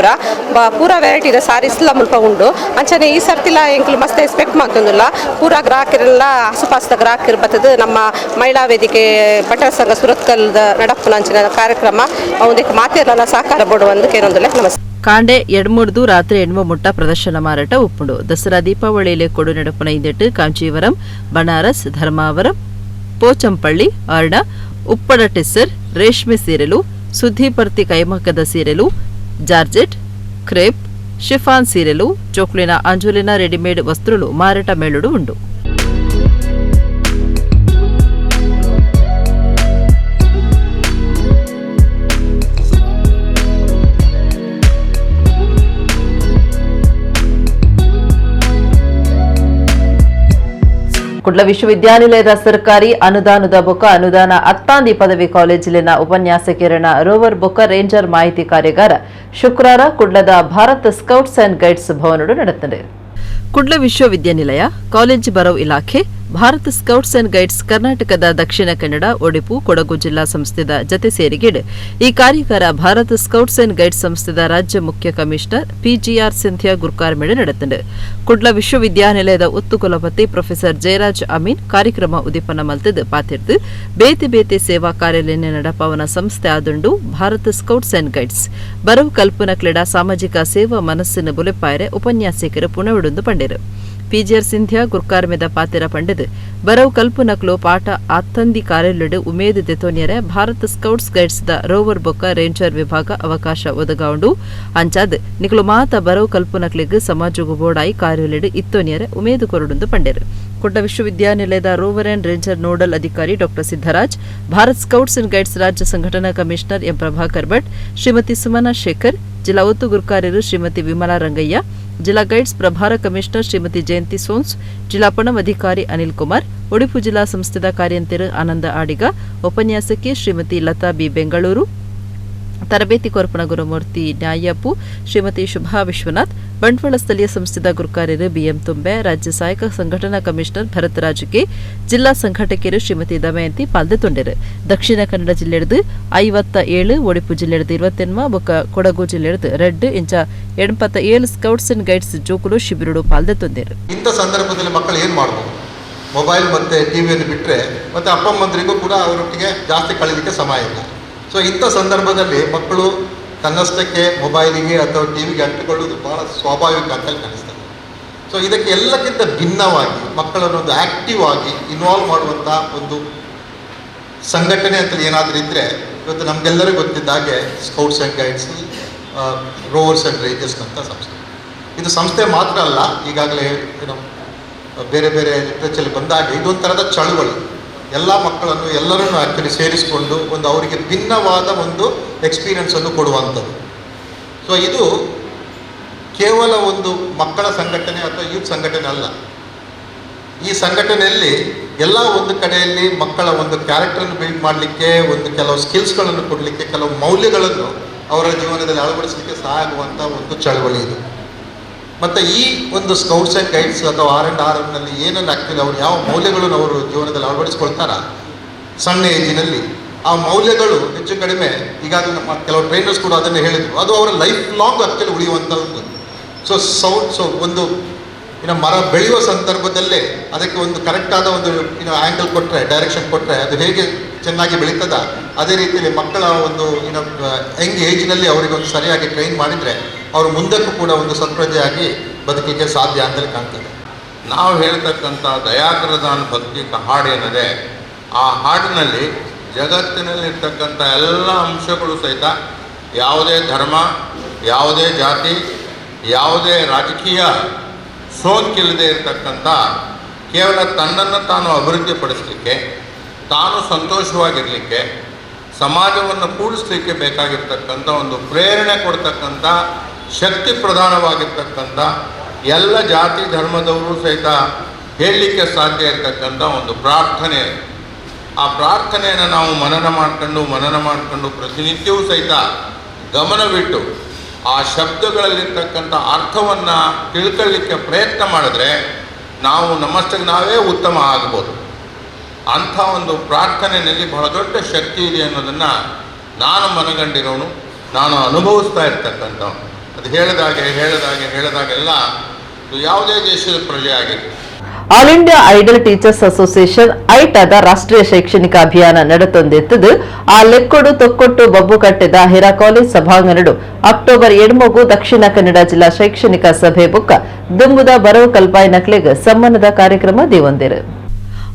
ಪೂರ ವೆರೈಟಿದ ಸಾರೀಸ್ಲ ಮುಲ್ಪ ಉಂಡು. ಅಂಚನೆ ಈ ಸರ್ತಿಲ ಎಂಕ್ಲು ಮಸ್ತ್ ಎಕ್ಸ್ಪೆಕ್ಟ್ ಮಾಡ್ತಂದಿಲ್ಲ. ಪೂರ ಗ್ರಾಹಕರೆಲ್ಲ ಆಸುಪಾಸದ ಗ್ರಾಹಕರು ಬರ್ತದೆ. ನಮ್ಮ ಮಹಿಳಾ ವೇದಿಕೆ ಬಂಟೆರ್ ಸಂಘ ಸುರತ್ಕಲ್ದ ನಡಪುನ ಅಂಚಿನ ಕಾರ್ಯಕ್ರಮ ಒಂದಕ್ಕೆ ಮಾತೆಲ್ಲ ಸಹಕಾರ ಬೋಡುವಂದು ಕೇರೊಂದುಲ್ಲೆ. ನಮಸ್ತೆ. ಕಾಂಡೆ 2 ರಾತ್ರಿ 8 ಮುಟ್ಟ ಪ್ರದರ್ಶನ ಮಾರಾಟ ಉಪ್ಪುಂಡು. ದಸರಾ ದೀಪಾವಳಿಯಲ್ಲಿ ಕೊಡು ನಡಪುನ ಇಂದೆಟ್ಟು ಕಾಂಚೀವರಂ, ಬನಾರಸ್, ಧರ್ಮಾವರಂ, ಪೋಚಂಪಳ್ಳಿ, ಅರ್ಣ, ಉಪ್ಪಡ ಟೆಸ್ಸರ್, ರೇಷ್ಮೆ ಸೀರೆಲು, ಸುದ್ದಿಪರ್ತಿ ಕೈಮಕ್ಕದ ಸೀರೆಲು, ಜಾರ್ಜೆಟ್, ಕ್ರೇಪ್, ಶಿಫಾನ್ ಸೀರೆಲು, ಚೋಕ್ಲಿನ ಅಂಜುಲಿನ ರೆಡಿಮೇಡ್ ವಸ್ತ್ರುಲು ಮಾರಾಟ ಮೇಳುಡು ಉಂಡು. ಕುಡ್ಲ ವಿಶ್ವವಿದ್ಯಾನಿಲಯದ ಸರ್ಕಾರಿ ಅನುದಾನದ ಬೊಕ್ಕ ಅನುದಾನ ಅತ್ತಾಂದಿ ಪದವಿ ಕಾಲೇಜಿನ ಉಪನ್ಯಾಸಕಿರಣ ರೋವರ್ ಬೊಕ್ಕ ರೇಂಜರ್ ಮಾಹಿತಿ ಕಾರ್ಯಾಗಾರ ಶುಕ್ರವಾರ ಕುಡ್ಲದ ಭಾರತ್ ಸ್ಕೌಟ್ಸ್ ಅಂಡ್ ಗೈಡ್ಸ್ ಭವನಡು ನಡೆದಿದೆ. ಕುಡ್ಲ ವಿಶ್ವವಿದ್ಯಾನಿಲಯ, ಕಾಲೇಜ್ ಬರವ್ ಇಲಾಖೆ, ಭಾರತ್ ಸ್ಕೌಟ್ಸ್ ಅಂಡ್ ಗೈಡ್ಸ್ ಕರ್ನಾಟಕದ ದಕ್ಷಿಣ ಕನ್ನಡ, ಒಡಿಪು, ಕೊಡಗು ಜಿಲ್ಲಾ ಸಂಸ್ಥೆದ ಜತೆ ಸೇರಿಗಿಡೆ ಈ ಕಾರ್ಯಾಗಾರ ಭಾರತ್ ಸ್ಕೌಟ್ಸ್ ಅಂಡ್ ಗೈಡ್ಸ್ ಸಂಸ್ಥೆದ ರಾಜ್ಯ ಮುಖ್ಯ ಕಮಿಷನರ್ ಪಿಜಿಆರ್ ಸಿಂಥಿಯಾ ಗುರ್ಕಾರ್ ಮೇಳ ನಡೆದಿದೆ. ಕುಡ್ಲ ವಿಶ್ವವಿದ್ಯಾನಿಲಯದ ಒತ್ತು ಕುಲಪತಿ ಪ್ರೊಫೆಸರ್ ಜಯರಾಜ್ ಅಮೀನ್ ಕಾರ್ಯಕ್ರಮ ಉದಿಪನ ಮಲ್ತದ ಪಾತಿರ್ದು ಬೇತೆ ಸೇವಾ ಕಾರ್ಯಾಲಯ ನಡಪವನ ಸಂಸ್ಥೆ ಆದುಂಡು ಭಾರತ್ ಸ್ಕೌಟ್ಸ್ ಅಂಡ್ ಗೈಡ್ಸ್ ಬರವು ಕಲ್ಪನ ಕ್ರೀಡಾ ಸಾಮಾಜಿಕ ಸೇವಾ ಮನಸ್ಸಿನ ಬುಲೆಪಾಯರೆ ಉಪನ್ಯಾಸಕರು ಪುನವಿಡುಂದು ಪಂಡೇರು. ಪಿಜಿಆರ್ ಸಿಂಧ್ಯಾ ಗುರ್ಕಾರ್ ಮೆದ ಪಾತೆರ ಪಂಡದು ಬರವು ಕಲ್ಪುನಕ್ಲು ಪಾಠ ಆತ್ತಂದಿ ಕಾರ್ಯಲಡು ಉಮೇದು ದೆತೋನಿಯರೆ ಭಾರತ ಸ್ಕೌಟ್ಸ್ ಗೈಡ್ಸ್ ದ ರೋವರ್ ಬೊಕ್ಕ ರೇಂಜರ್ ವಿಭಾಗ ಅವಕಾಶ ಒದಗಾವುಂಡು ಅಂಚಾದ್ ನಿಕಲು ಮಾತ ಬರವು ಕಲ್ಪುನಕ್ಲಿಗ್ ಸಮಾಜಗು ಬೋಡಾಯಿ ಕಾರ್ಯಲಡು ಇತ್ತೋನಿಯರೆ ಉಮೇದು ಕೊರಡುಂದು ಪಂಡೆರು ಕೊಟ್ಟ ವಿಶ್ವವಿದ್ಯಾನಿಲಯದ ರೋವರ್ ಅಂಡ್ ರೇಂಜರ್ ನೋಡಲ್ ಅಧಿಕಾರಿ ಡಾ Siddaraj, Bharat scouts and guides ರಾಜ್ಯ ಸಂಘಟನಾ ಕಮಿಷನರ್ ಎಂ ಪ್ರಭಾಕರ್ ಭಟ್, ಶ್ರೀಮತಿ ಸುಮನಾ ಶೇಖರ್, ಜಿಲ್ಲಾ ಒತ್ತು ಗುರುಕಾರ್ಯರು ಶ್ರೀಮತಿ ವಿಮಲಾ ರಂಗಯ್ಯ, ಜಿಲ್ಲಾ ಗೈಡ್ಸ್ ಪ್ರಭಾರ ಕಮಿಷನರ್ ಶ್ರೀಮತಿ ಜಯಂತಿ ಸೋನ್ಸ್, ಜಿಲ್ಲಾ ಪಣಂ ಅಧಿಕಾರಿ ಅನಿಲ್ ಕುಮಾರ್, ಉಡುಪು ಜಿಲ್ಲಾ ಸಂಸ್ಥೆದ ಕಾರ್ಯಂತರ ಆನಂದ ಆಡಿಗ, ಉಪನ್ಯಾಸಕಿ ಶ್ರೀಮತಿ ಲತಾ ಬಿ ಬೆಂಗಳೂರು, ತರಬೇತಿ ಕೊರಪಣ ಗುರುಮೂರ್ತಿ ನ್ಯಾಯಪ್ಪು, ಶ್ರೀಮತಿ ಶುಭಾ ವಿಶ್ವನಾಥ್, ಬಂಟ್ವಾಳ ಸ್ಥಳೀಯ ಸಂಸ್ಥೆದ ಗುರುಕಾರ್ಯರು ಬಿಎಂ ತುಂಬೆ, ರಾಜ್ಯ ಸಹಾಯಕ ಸಂಘಟನಾ ಕಮಿಷನರ್ ಭರತರಾಜ್ ಕೆ, ಜಿಲ್ಲಾ ಸಂಘಟಕಿಯರು ಶ್ರೀಮತಿ ದಮಯಂತಿ ಪಾಲ್ಗೊಂಡಿರು. ದಕ್ಷಿಣ ಕನ್ನಡ ಜಿಲ್ಲೆಯದು 57, ಉಡುಪು ಜಿಲ್ಲೆಯದು 28 ಬೊಕ್ಕ ಕೊಡಗು ಜಿಲ್ಲೆಯದು 2 ಇಂಚ 87 ಸ್ಕೌಟ್ಸ್ ಅಂಡ್ ಗೈಡ್ಸ್ ಜೋಕುಲು ಶಿಬಿರುಡು ಪಾಲ್ಗೊಂಡಿರು. ಇಂಥ ಸಂದರ್ಭದಲ್ಲಿ ಮಕ್ಕಳು ಏನು ಮಾಡ್ಬೋದು? ಮೊಬೈಲ್ ಮತ್ತು ಟಿವಿಯನ್ನು ಬಿಟ್ಟರೆ ಮತ್ತು ಅಪ್ಪಮ್ಮಂದರಿಗೂ ಕೂಡ ಅವರೊಟ್ಟಿಗೆ ಜಾಸ್ತಿ ಕಳೀಲಿಕ್ಕೆ ಸಮಯ ಇಲ್ಲ. ಸೊ ಇಂಥ ಸಂದರ್ಭದಲ್ಲಿ ಮಕ್ಕಳು ತನ್ನಷ್ಟಕ್ಕೆ ಮೊಬೈಲಿಗೆ ಅಥವಾ ಟಿವಿಗೆ ಅಂಟಿಕೊಳ್ಳುವುದು ಭಾಳ ಸ್ವಾಭಾವಿಕ ಅಂತ ಕಾಣಿಸ್ತದೆ. ಸೊ ಇದಕ್ಕೆ ಎಲ್ಲಕ್ಕಿಂತ ಭಿನ್ನವಾಗಿ ಮಕ್ಕಳನ್ನು ಒಂದು ಆ್ಯಕ್ಟಿವ್ ಆಗಿ ಇನ್ವಾಲ್ವ್ ಮಾಡುವಂಥ ಒಂದು ಸಂಘಟನೆ ಅಂತ ಏನಾದರೂ ಇದ್ದರೆ ಇವತ್ತು ನಮಗೆಲ್ಲರಿಗೂ ಗೊತ್ತಿದ್ದ ಹಾಗೆ scouts and guides, rovers and rangers ಅಂತ ಸಂಸ್ಥೆ. ಇದು ಸಂಸ್ಥೆ ಮಾತ್ರ ಅಲ್ಲ, ಈಗಾಗಲೇ ಬೇರೆ ಬೇರೆ ಲಿಟ್ರೇಚರ್ ಬಂದಾಗ ಇದೊಂಥರದ ಚಳುವಳಿ. ಎಲ್ಲ ಮಕ್ಕಳನ್ನು ಎಲ್ಲರನ್ನು ಆ್ಯಕ್ಚುಲಿ ಸೇರಿಸಿಕೊಂಡು ಒಂದು ಅವರಿಗೆ ಭಿನ್ನವಾದ ಒಂದು ಎಕ್ಸ್ಪೀರಿಯನ್ಸನ್ನು ಕೊಡುವಂಥದ್ದು. ಸೊ ಇದು ಕೇವಲ ಒಂದು ಮಕ್ಕಳ ಸಂಘಟನೆ ಅಥವಾ ಯೂತ್ ಸಂಘಟನೆ ಅಲ್ಲ. ಈ ಸಂಘಟನೆಯಲ್ಲಿ ಎಲ್ಲ ಒಂದು ಕಡೆಯಲ್ಲಿ ಮಕ್ಕಳ ಒಂದು ಕ್ಯಾರೆಕ್ಟರನ್ನು ಬಿಲ್ಡ್ ಮಾಡಲಿಕ್ಕೆ, ಒಂದು ಕೆಲವು ಸ್ಕಿಲ್ಸ್ಗಳನ್ನು ಕೊಡಲಿಕ್ಕೆ, ಕೆಲವು ಮೌಲ್ಯಗಳನ್ನು ಅವರ ಜೀವನದಲ್ಲಿ ಅಳವಡಿಸಲಿಕ್ಕೆ ಸಹಾಯ ಆಗುವಂಥ ಒಂದು ಚಳವಳಿ ಇದು. ಮತ್ತು ಈ ಒಂದು ಸ್ಕೌಟ್ಸ್ ಆ್ಯಂಡ್ ಗೈಡ್ಸ್ ಅಥವಾ R&Rನಲ್ಲಿ ಏನನ್ನು ಆ್ಯಕ್ಚುಲಿ ಅವರು ಯಾವ ಮೌಲ್ಯಗಳನ್ನು ಅವರು ಜೀವನದಲ್ಲಿ ಅಳವಡಿಸ್ಕೊಳ್ತಾರ ಸಣ್ಣ ಏಜಿನಲ್ಲಿ, ಆ ಮೌಲ್ಯಗಳು ಹೆಚ್ಚು ಕಡಿಮೆ ಈಗಾಗಲೇ ನಮ್ಮ ಕೆಲವು ಟ್ರೈನರ್ಸ್ ಕೂಡ ಅದನ್ನು ಹೇಳಿದರು, ಅದು ಅವರ ಲೈಫ್ ಲಾಂಗ್ ಆ್ಯಕ್ಚುಲಿ ಉಳಿಯುವಂಥದ್ದು. ಸೊ ಒಂದು ಮರ ಬೆಳೆಯುವ ಸಂದರ್ಭದಲ್ಲೇ ಅದಕ್ಕೆ ಒಂದು ಕರೆಕ್ಟಾದ ಒಂದು ಆ್ಯಂಗಲ್ ಕೊಟ್ಟರೆ, ಡೈರೆಕ್ಷನ್ ಕೊಟ್ಟರೆ ಅದು ಹೇಗೆ ಚೆನ್ನಾಗಿ ಬೆಳೀತದ, ಅದೇ ರೀತಿಯಲ್ಲಿ ಮಕ್ಕಳ ಒಂದು ಯಂಗ್ ಏಜ್ನಲ್ಲಿ ಅವರಿಗೊಂದು ಸರಿಯಾಗಿ ಟ್ರೈನ್ ಮಾಡಿದರೆ ಅವರು ಮುಂದಕ್ಕೂ ಕೂಡ ಒಂದು ಸತ್ಪ್ರಜೆಯಾಗಿ ಬದುಕಲಿಕ್ಕೆ ಸಾಧ್ಯ ಅಂತೇಳಿ ಕಾಣ್ತದೆ. ನಾವು ಹೇಳ್ತಕ್ಕಂಥ ದಯಾಕರದಾನ ಭಕ್ತಿ ಹಾಡು ಏನಿದೆ, ಆ ಹಾಡಿನಲ್ಲಿ ಜಗತ್ತಿನಲ್ಲಿರ್ತಕ್ಕಂಥ ಎಲ್ಲ ಅಂಶಗಳು ಸಹಿತ ಯಾವುದೇ ಧರ್ಮ, ಯಾವುದೇ ಜಾತಿ, ಯಾವುದೇ ರಾಜಕೀಯ ಸೋಂಕಿಲ್ಲದೆ ಇರತಕ್ಕಂಥ, ಕೇವಲ ತನ್ನನ್ನು ತಾನು ಅಭಿವೃದ್ಧಿಪಡಿಸಲಿಕ್ಕೆ, ತಾನು ಸಂತೋಷವಾಗಿರಲಿಕ್ಕೆ, ಸಮಾಜವನ್ನು ಕೂಡಿಸ್ಲಿಕ್ಕೆ ಬೇಕಾಗಿರ್ತಕ್ಕಂಥ ಒಂದು ಪ್ರೇರಣೆ ಕೊಡ್ತಕ್ಕಂಥ, ಶಕ್ತಿ ಪ್ರಧಾನವಾಗಿರ್ತಕ್ಕಂಥ, ಎಲ್ಲ ಜಾತಿ ಧರ್ಮದವರು ಸಹಿತ ಹೇಳಲಿಕ್ಕೆ ಸಾಧ್ಯ ಇರತಕ್ಕಂಥ ಒಂದು ಪ್ರಾರ್ಥನೆ. ಆ ಪ್ರಾರ್ಥನೆಯನ್ನು ನಾವು ಮನನ ಮಾಡಿಕೊಂಡು ಪ್ರತಿನಿತ್ಯವೂ ಸಹಿತ ಗಮನವಿಟ್ಟು ಆ ಶಬ್ದಗಳಲ್ಲಿರ್ತಕ್ಕಂಥ ಅರ್ಥವನ್ನು ತಿಳ್ಕೊಳ್ಳಿಕ್ಕೆ ಪ್ರಯತ್ನ ಮಾಡಿದ್ರೆ ನಾವು ನಮ್ಮಷ್ಟಕ್ಕೆ ನಾವೇ ಉತ್ತಮ ಆಗ್ಬೋದು. ಅಂಥ ಒಂದು ಪ್ರಾರ್ಥನೆಯಲ್ಲಿ ಬಹಳ ದೊಡ್ಡ ಶಕ್ತಿ ಇದೆ ಅನ್ನೋದನ್ನು ನಾನು ಮನಗಂಡಿರೋನು, ನಾನು ಅನುಭವಿಸ್ತಾ ಇರ್ತಕ್ಕಂಥವ್ನು. ಅದು ಹೇಳಿದಾಗೆಲ್ಲ ಯಾವುದೇ ದೇಶದ ಪ್ರಜೆ ಆಗಿತ್ತು. All India Ideal Teachers Association ಐಟಾದ ರಾಷ್ಟ್ರೀಯ ಶೈಕ್ಷಣಿಕ ಅಭಿಯಾನ ನಡೆತೊಂದೆತ್ತದು ಆ ಲೆಕ್ಕೊಡು ತೊಕ್ಕೊಟ್ಟು ಬಬ್ಬು ಕಟ್ಟೆದ ಹಿರಾ ಕಾಲೇಜ್ ಸಭಾಂಗಣಡು ಅಕ್ಟೋಬರ್ 7 ದಕ್ಷಿಣ ಕನ್ನಡ ಜಿಲ್ಲಾ ಶೈಕ್ಷಣಿಕ ಸಭೆ ಬುಕ್ಕ ದುಂಬುದ ಬರವು ಕಲ್ಪಾಯಿ ನಕ್ಲೆಗ್ ಸಮ್ಮಾನದ ಕಾರ್ಯಕ್ರಮ ದೇವೊಂದಿರು.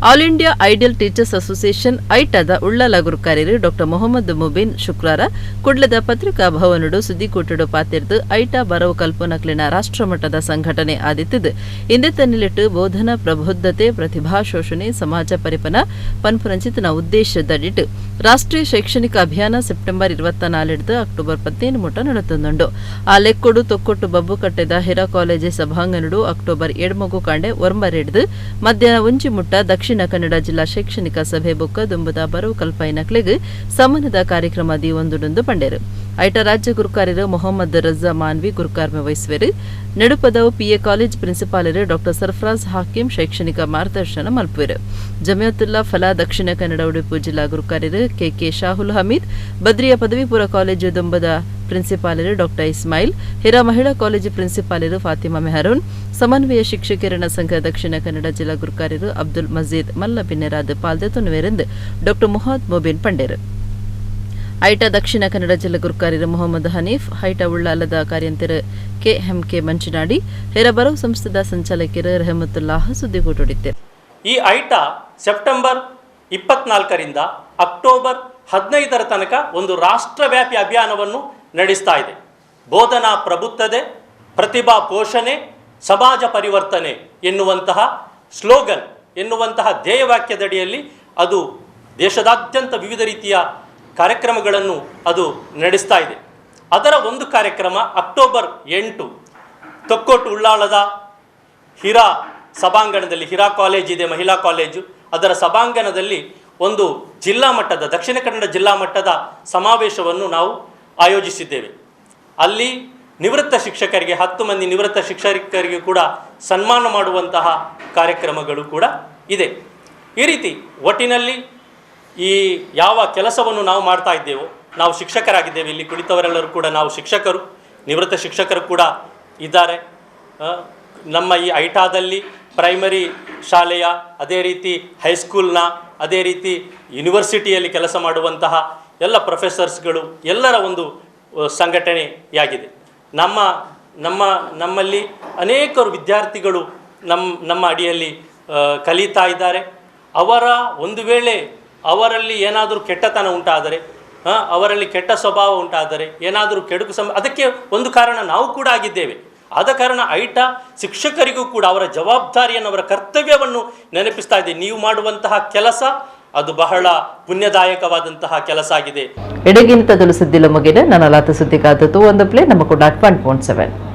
All India Ideal Teachers Association ಐಟಾದ ಉಳ್ಳಾಲ ಗುರುಕಾರ್ಯರು ಡಾ ಮೊಹಮ್ಮದ್ ಮುಬೀನ್ ಶುಕ್ರವಾರ ಕುಡ್ಲದ ಪತ್ರಿಕಾ ಭವನಡು ಸುದ್ದಿಕೂಟಡು ಪಾತಿರ್ದು ಐಟಾ ಬರವು ಕಲ್ಪನಕ್ಲಿನ ರಾಷ್ಟ್ರಮಟ್ಟದ ಸಂಘಟನೆ ಆದಿತ್ತದು ಇಂದೇ ತನ್ನಿಲಿಟ್ಟು ಬೋಧನಾ ಪ್ರಬುದ್ಧತೆ, ಪ್ರತಿಭಾ ಶೋಷಣೆ, ಸಮಾಜ ಪರಿಪನ ಪನ್ಪುರಂಚಿತನ ಉದ್ದೇಶದಡಿಟ್ಟು ರಾಷ್ಟ್ರೀಯ ಶೈಕ್ಷಣಿಕ ಅಭಿಯಾನ ಸೆಪ್ಟೆಂಬರ್ 24 ಅಕ್ಟೋಬರ್ 17 ಮುಟ ನಡೆತೊಂದುಂಡು. ಆ ಲೆಕ್ಕೊಡು ತೊಕ್ಕೊಟ್ಟು ಬಬ್ಬು ಕಟ್ಟೆದ ಹಿರಾ ಕಾಲೇಜ್ ಸಭಾಂಗಣಡು ಅಕ್ಟೋಬರ್ 7 ಕಾಂಡೆ ಒರ್ಮರೆಡ್ದು ಮಧ್ಯಾಹ್ನ 1 ಮುಟ್ಟ ದಕ್ಷಿಣ ಕನ್ನಡ ಜಿಲ್ಲಾ ಶೈಕ್ಷಣಿಕ ಸಭೆ ಬೊಕ್ಕ ದುಂಬುದ ಬರವು ಕಲ್ಪಾಯಿ ನಕ್ಲೆಗ್ ಸಮ್ಮಾನದ ಕಾರ್ಯಕ್ರಮ ದೀವೊಂದುಂಡು ಪಂಡೇರು. ಐಟಾ ರಾಜ್ಯ ಗುರುಕಾರ್ಯರು ಮೊಹಮ್ಮದ್ ರಜಾ ಮಾನ್ವಿ ಗುರುಕಾರ್ಮೆ ವಹಿಸುವರು. ನಡುಪದವು ಪಿಎ ಕಾಲೇಜ್ ಪ್ರಿನ್ಸಿಪಾಲರು ಡಾ ಸರ್ಫರಾಜ್ ಹಾಕಿಂ ಶೈಕ್ಷಣಿಕ ಮಾರ್ಗದರ್ಶನ ಮಲ್ಪುವರು. ಜಮಿಯತುಲ್ಲಾ ಫಲಾ ದಕ್ಷಿಣ ಕನ್ನಡ ಉಡುಪು ಜಿಲ್ಲಾ ಗುರುಕಾರ್ಯರು ಕೆಕೆ ಶಾಹುಲ್ ಹಮೀದ್, ಬದ್ರಿಯಾ ಪದವಿ ಪೂರ್ವ ಕಾಲೇಜು ದುಂಬದ ಪ್ರಿನ್ಸಿಪಾಲರು ಡಾ ಇಸ್ಮಾಯಿಲ್, ಹಿರಾ ಮಹಿಳಾ ಕಾಲೇಜು ಪ್ರಿನ್ಸಿಪಾಲರು ಫಾತಿಮಾ ಮೆಹರೂನ್, ಸಮನ್ವಯ ಶಿಕ್ಷಕಿಯರ ಸಂಘ ದಕ್ಷಿಣ ಕನ್ನಡ ಜಿಲ್ಲಾ ಗುರುಕಾರ್ಯರು ಅಬ್ದುಲ್ ಮಜೀದ್ ಮಲ್ಲ ಬಿನ್ನೆರಾದ್ ಪಾಲ್ದೆತೊನ್ನುವೆರೆಂದು ಡಾ ಮುಹಾದ್ ಮೊಬಿನ್ ಪಂಡೇರು. ಐಟ ದಕ್ಷಿಣ ಕನ್ನಡ ಜಿಲ್ಲಾ ಗುರುಕಾರ್ಯರು ಮೊಹಮ್ಮದ್ ಹನೀಫ್ ಐಟ ಉಳ್ಳಾಲದ ಕಾರ್ಯಂತರ KMK ಮಂಚನಾಡಿ ಹೇರಬರವು ಸಂಸ್ಥೆದ ಸಂಚಾಲಕರು ರಹಮತುಲ್ಲಾಹ ಸುದ್ದಿಗೋಟೊಡಿದ್ದರು. ಈ ಐಟ ಸೆಪ್ಟೆಂಬರ್ 24ರಿಂದ ಅಕ್ಟೋಬರ್ 15 ತನಕ ಒಂದು ರಾಷ್ಟ್ರವ್ಯಾಪಿ ಅಭಿಯಾನವನ್ನು ನಡೆಸ್ತಾ ಇದೆ. ಬೋಧನಾ ಪ್ರಬುದ್ಧತೆ, ಪ್ರತಿಭಾ ಪೋಷಣೆ, ಸಮಾಜ ಪರಿವರ್ತನೆ ಎನ್ನುವಂತಹ ಸ್ಲೋಗನ್ ಎನ್ನುವಂತಹ ಧ್ಯೇಯವಾಕ್ಯದಡಿಯಲ್ಲಿ ಅದು ದೇಶದಾದ್ಯಂತ ವಿವಿಧ ರೀತಿಯ ಕಾರ್ಯಕ್ರಮಗಳನ್ನು ಅದು ನಡೆಸ್ತಾ ಇದೆ. ಅದರ ಒಂದು ಕಾರ್ಯಕ್ರಮ ಅಕ್ಟೋಬರ್ 8 ತೊಕ್ಕೋಟು ಉಳ್ಳಾಳದ ಹಿರಾ ಸಭಾಂಗಣದಲ್ಲಿ, ಹಿರಾ ಕಾಲೇಜ್ ಇದೆ, ಮಹಿಳಾ ಕಾಲೇಜು, ಅದರ ಸಭಾಂಗಣದಲ್ಲಿ ಒಂದು ಜಿಲ್ಲಾ ಮಟ್ಟದ, ದಕ್ಷಿಣ ಕನ್ನಡ ಜಿಲ್ಲಾ ಮಟ್ಟದ ಸಮಾವೇಶವನ್ನು ನಾವು ಆಯೋಜಿಸಿದ್ದೇವೆ. ಅಲ್ಲಿ ನಿವೃತ್ತ ಶಿಕ್ಷಕರಿಗೆ 10 ಮಂದಿ ನಿವೃತ್ತ ಶಿಕ್ಷಕರಿಗೆ ಕೂಡ ಸನ್ಮಾನ ಮಾಡುವಂತಹ ಕಾರ್ಯಕ್ರಮಗಳು ಕೂಡ ಇದೆ. ಈ ರೀತಿ ಒಟ್ಟಿನಲ್ಲಿ ಈ ಯಾವ ಕೆಲಸವನ್ನು ನಾವು ಮಾಡ್ತಾ ಇದ್ದೇವೋ, ನಾವು ಶಿಕ್ಷಕರಾಗಿದ್ದೇವೆ, ಇಲ್ಲಿ ಕುಳಿತವರೆಲ್ಲರೂ ಕೂಡ ನಾವು ಶಿಕ್ಷಕರು, ನಿವೃತ್ತ ಶಿಕ್ಷಕರು ಕೂಡ ಇದ್ದಾರೆ. ನಮ್ಮ ಈ ಐಟಾದಲ್ಲಿ ಪ್ರೈಮರಿ ಶಾಲೆಯ, ಅದೇ ರೀತಿ ಹೈಸ್ಕೂಲ್ನ, ಅದೇ ರೀತಿ ಯೂನಿವರ್ಸಿಟಿಯಲ್ಲಿ ಕೆಲಸ ಮಾಡುವಂತಹ ಎಲ್ಲ ಪ್ರೊಫೆಸರ್ಸ್ಗಳು ಎಲ್ಲರ ಒಂದು ಸಂಘಟನೆಯಾಗಿದೆ. ನಮ್ಮಲ್ಲಿ ಅನೇಕರು ವಿದ್ಯಾರ್ಥಿಗಳು ನಮ್ಮ ಅಡಿಯಲ್ಲಿ ಕಲಿತಾ ಇದ್ದಾರೆ. ಒಂದು ವೇಳೆ ಅವರಲ್ಲಿ ಏನಾದರೂ ಕೆಟ್ಟತನ ಉಂಟಾದರೆ, ಅವರಲ್ಲಿ ಕೆಟ್ಟ ಸ್ವಭಾವ ಉಂಟಾದರೆ, ಏನಾದರೂ ಕೆಡುಕು ಅದಕ್ಕೆ ಒಂದು ಕಾರಣ ನಾವು ಕೂಡ ಆಗಿದ್ದೇವೆ. ಆದ ಕಾರಣ ಐಟ ಶಿಕ್ಷಕರಿಗೂ ಕೂಡ ಅವರ ಜವಾಬ್ದಾರಿಯನ್ನು, ಅವರ ಕರ್ತವ್ಯವನ್ನು ನೆನಪಿಸ್ತಾ ಇದೆ. ನೀವು ಮಾಡುವಂತಹ ಕೆಲಸ ಅದು ಬಹಳ ಪುಣ್ಯದಾಯಕವಾದಂತಹ ಕೆಲಸ ಆಗಿದೆ. ಎಡಗಿನ ತದಲು ಸುದ್ದಿಲ ಮುಗಿದ ನನ್ನ ಲಾತ ಸುದ್ದಿಗಾದದ್ದು ಒಂದು ಪ್ಲೇ ನಮ್ಮ ಕೂಡ 1.7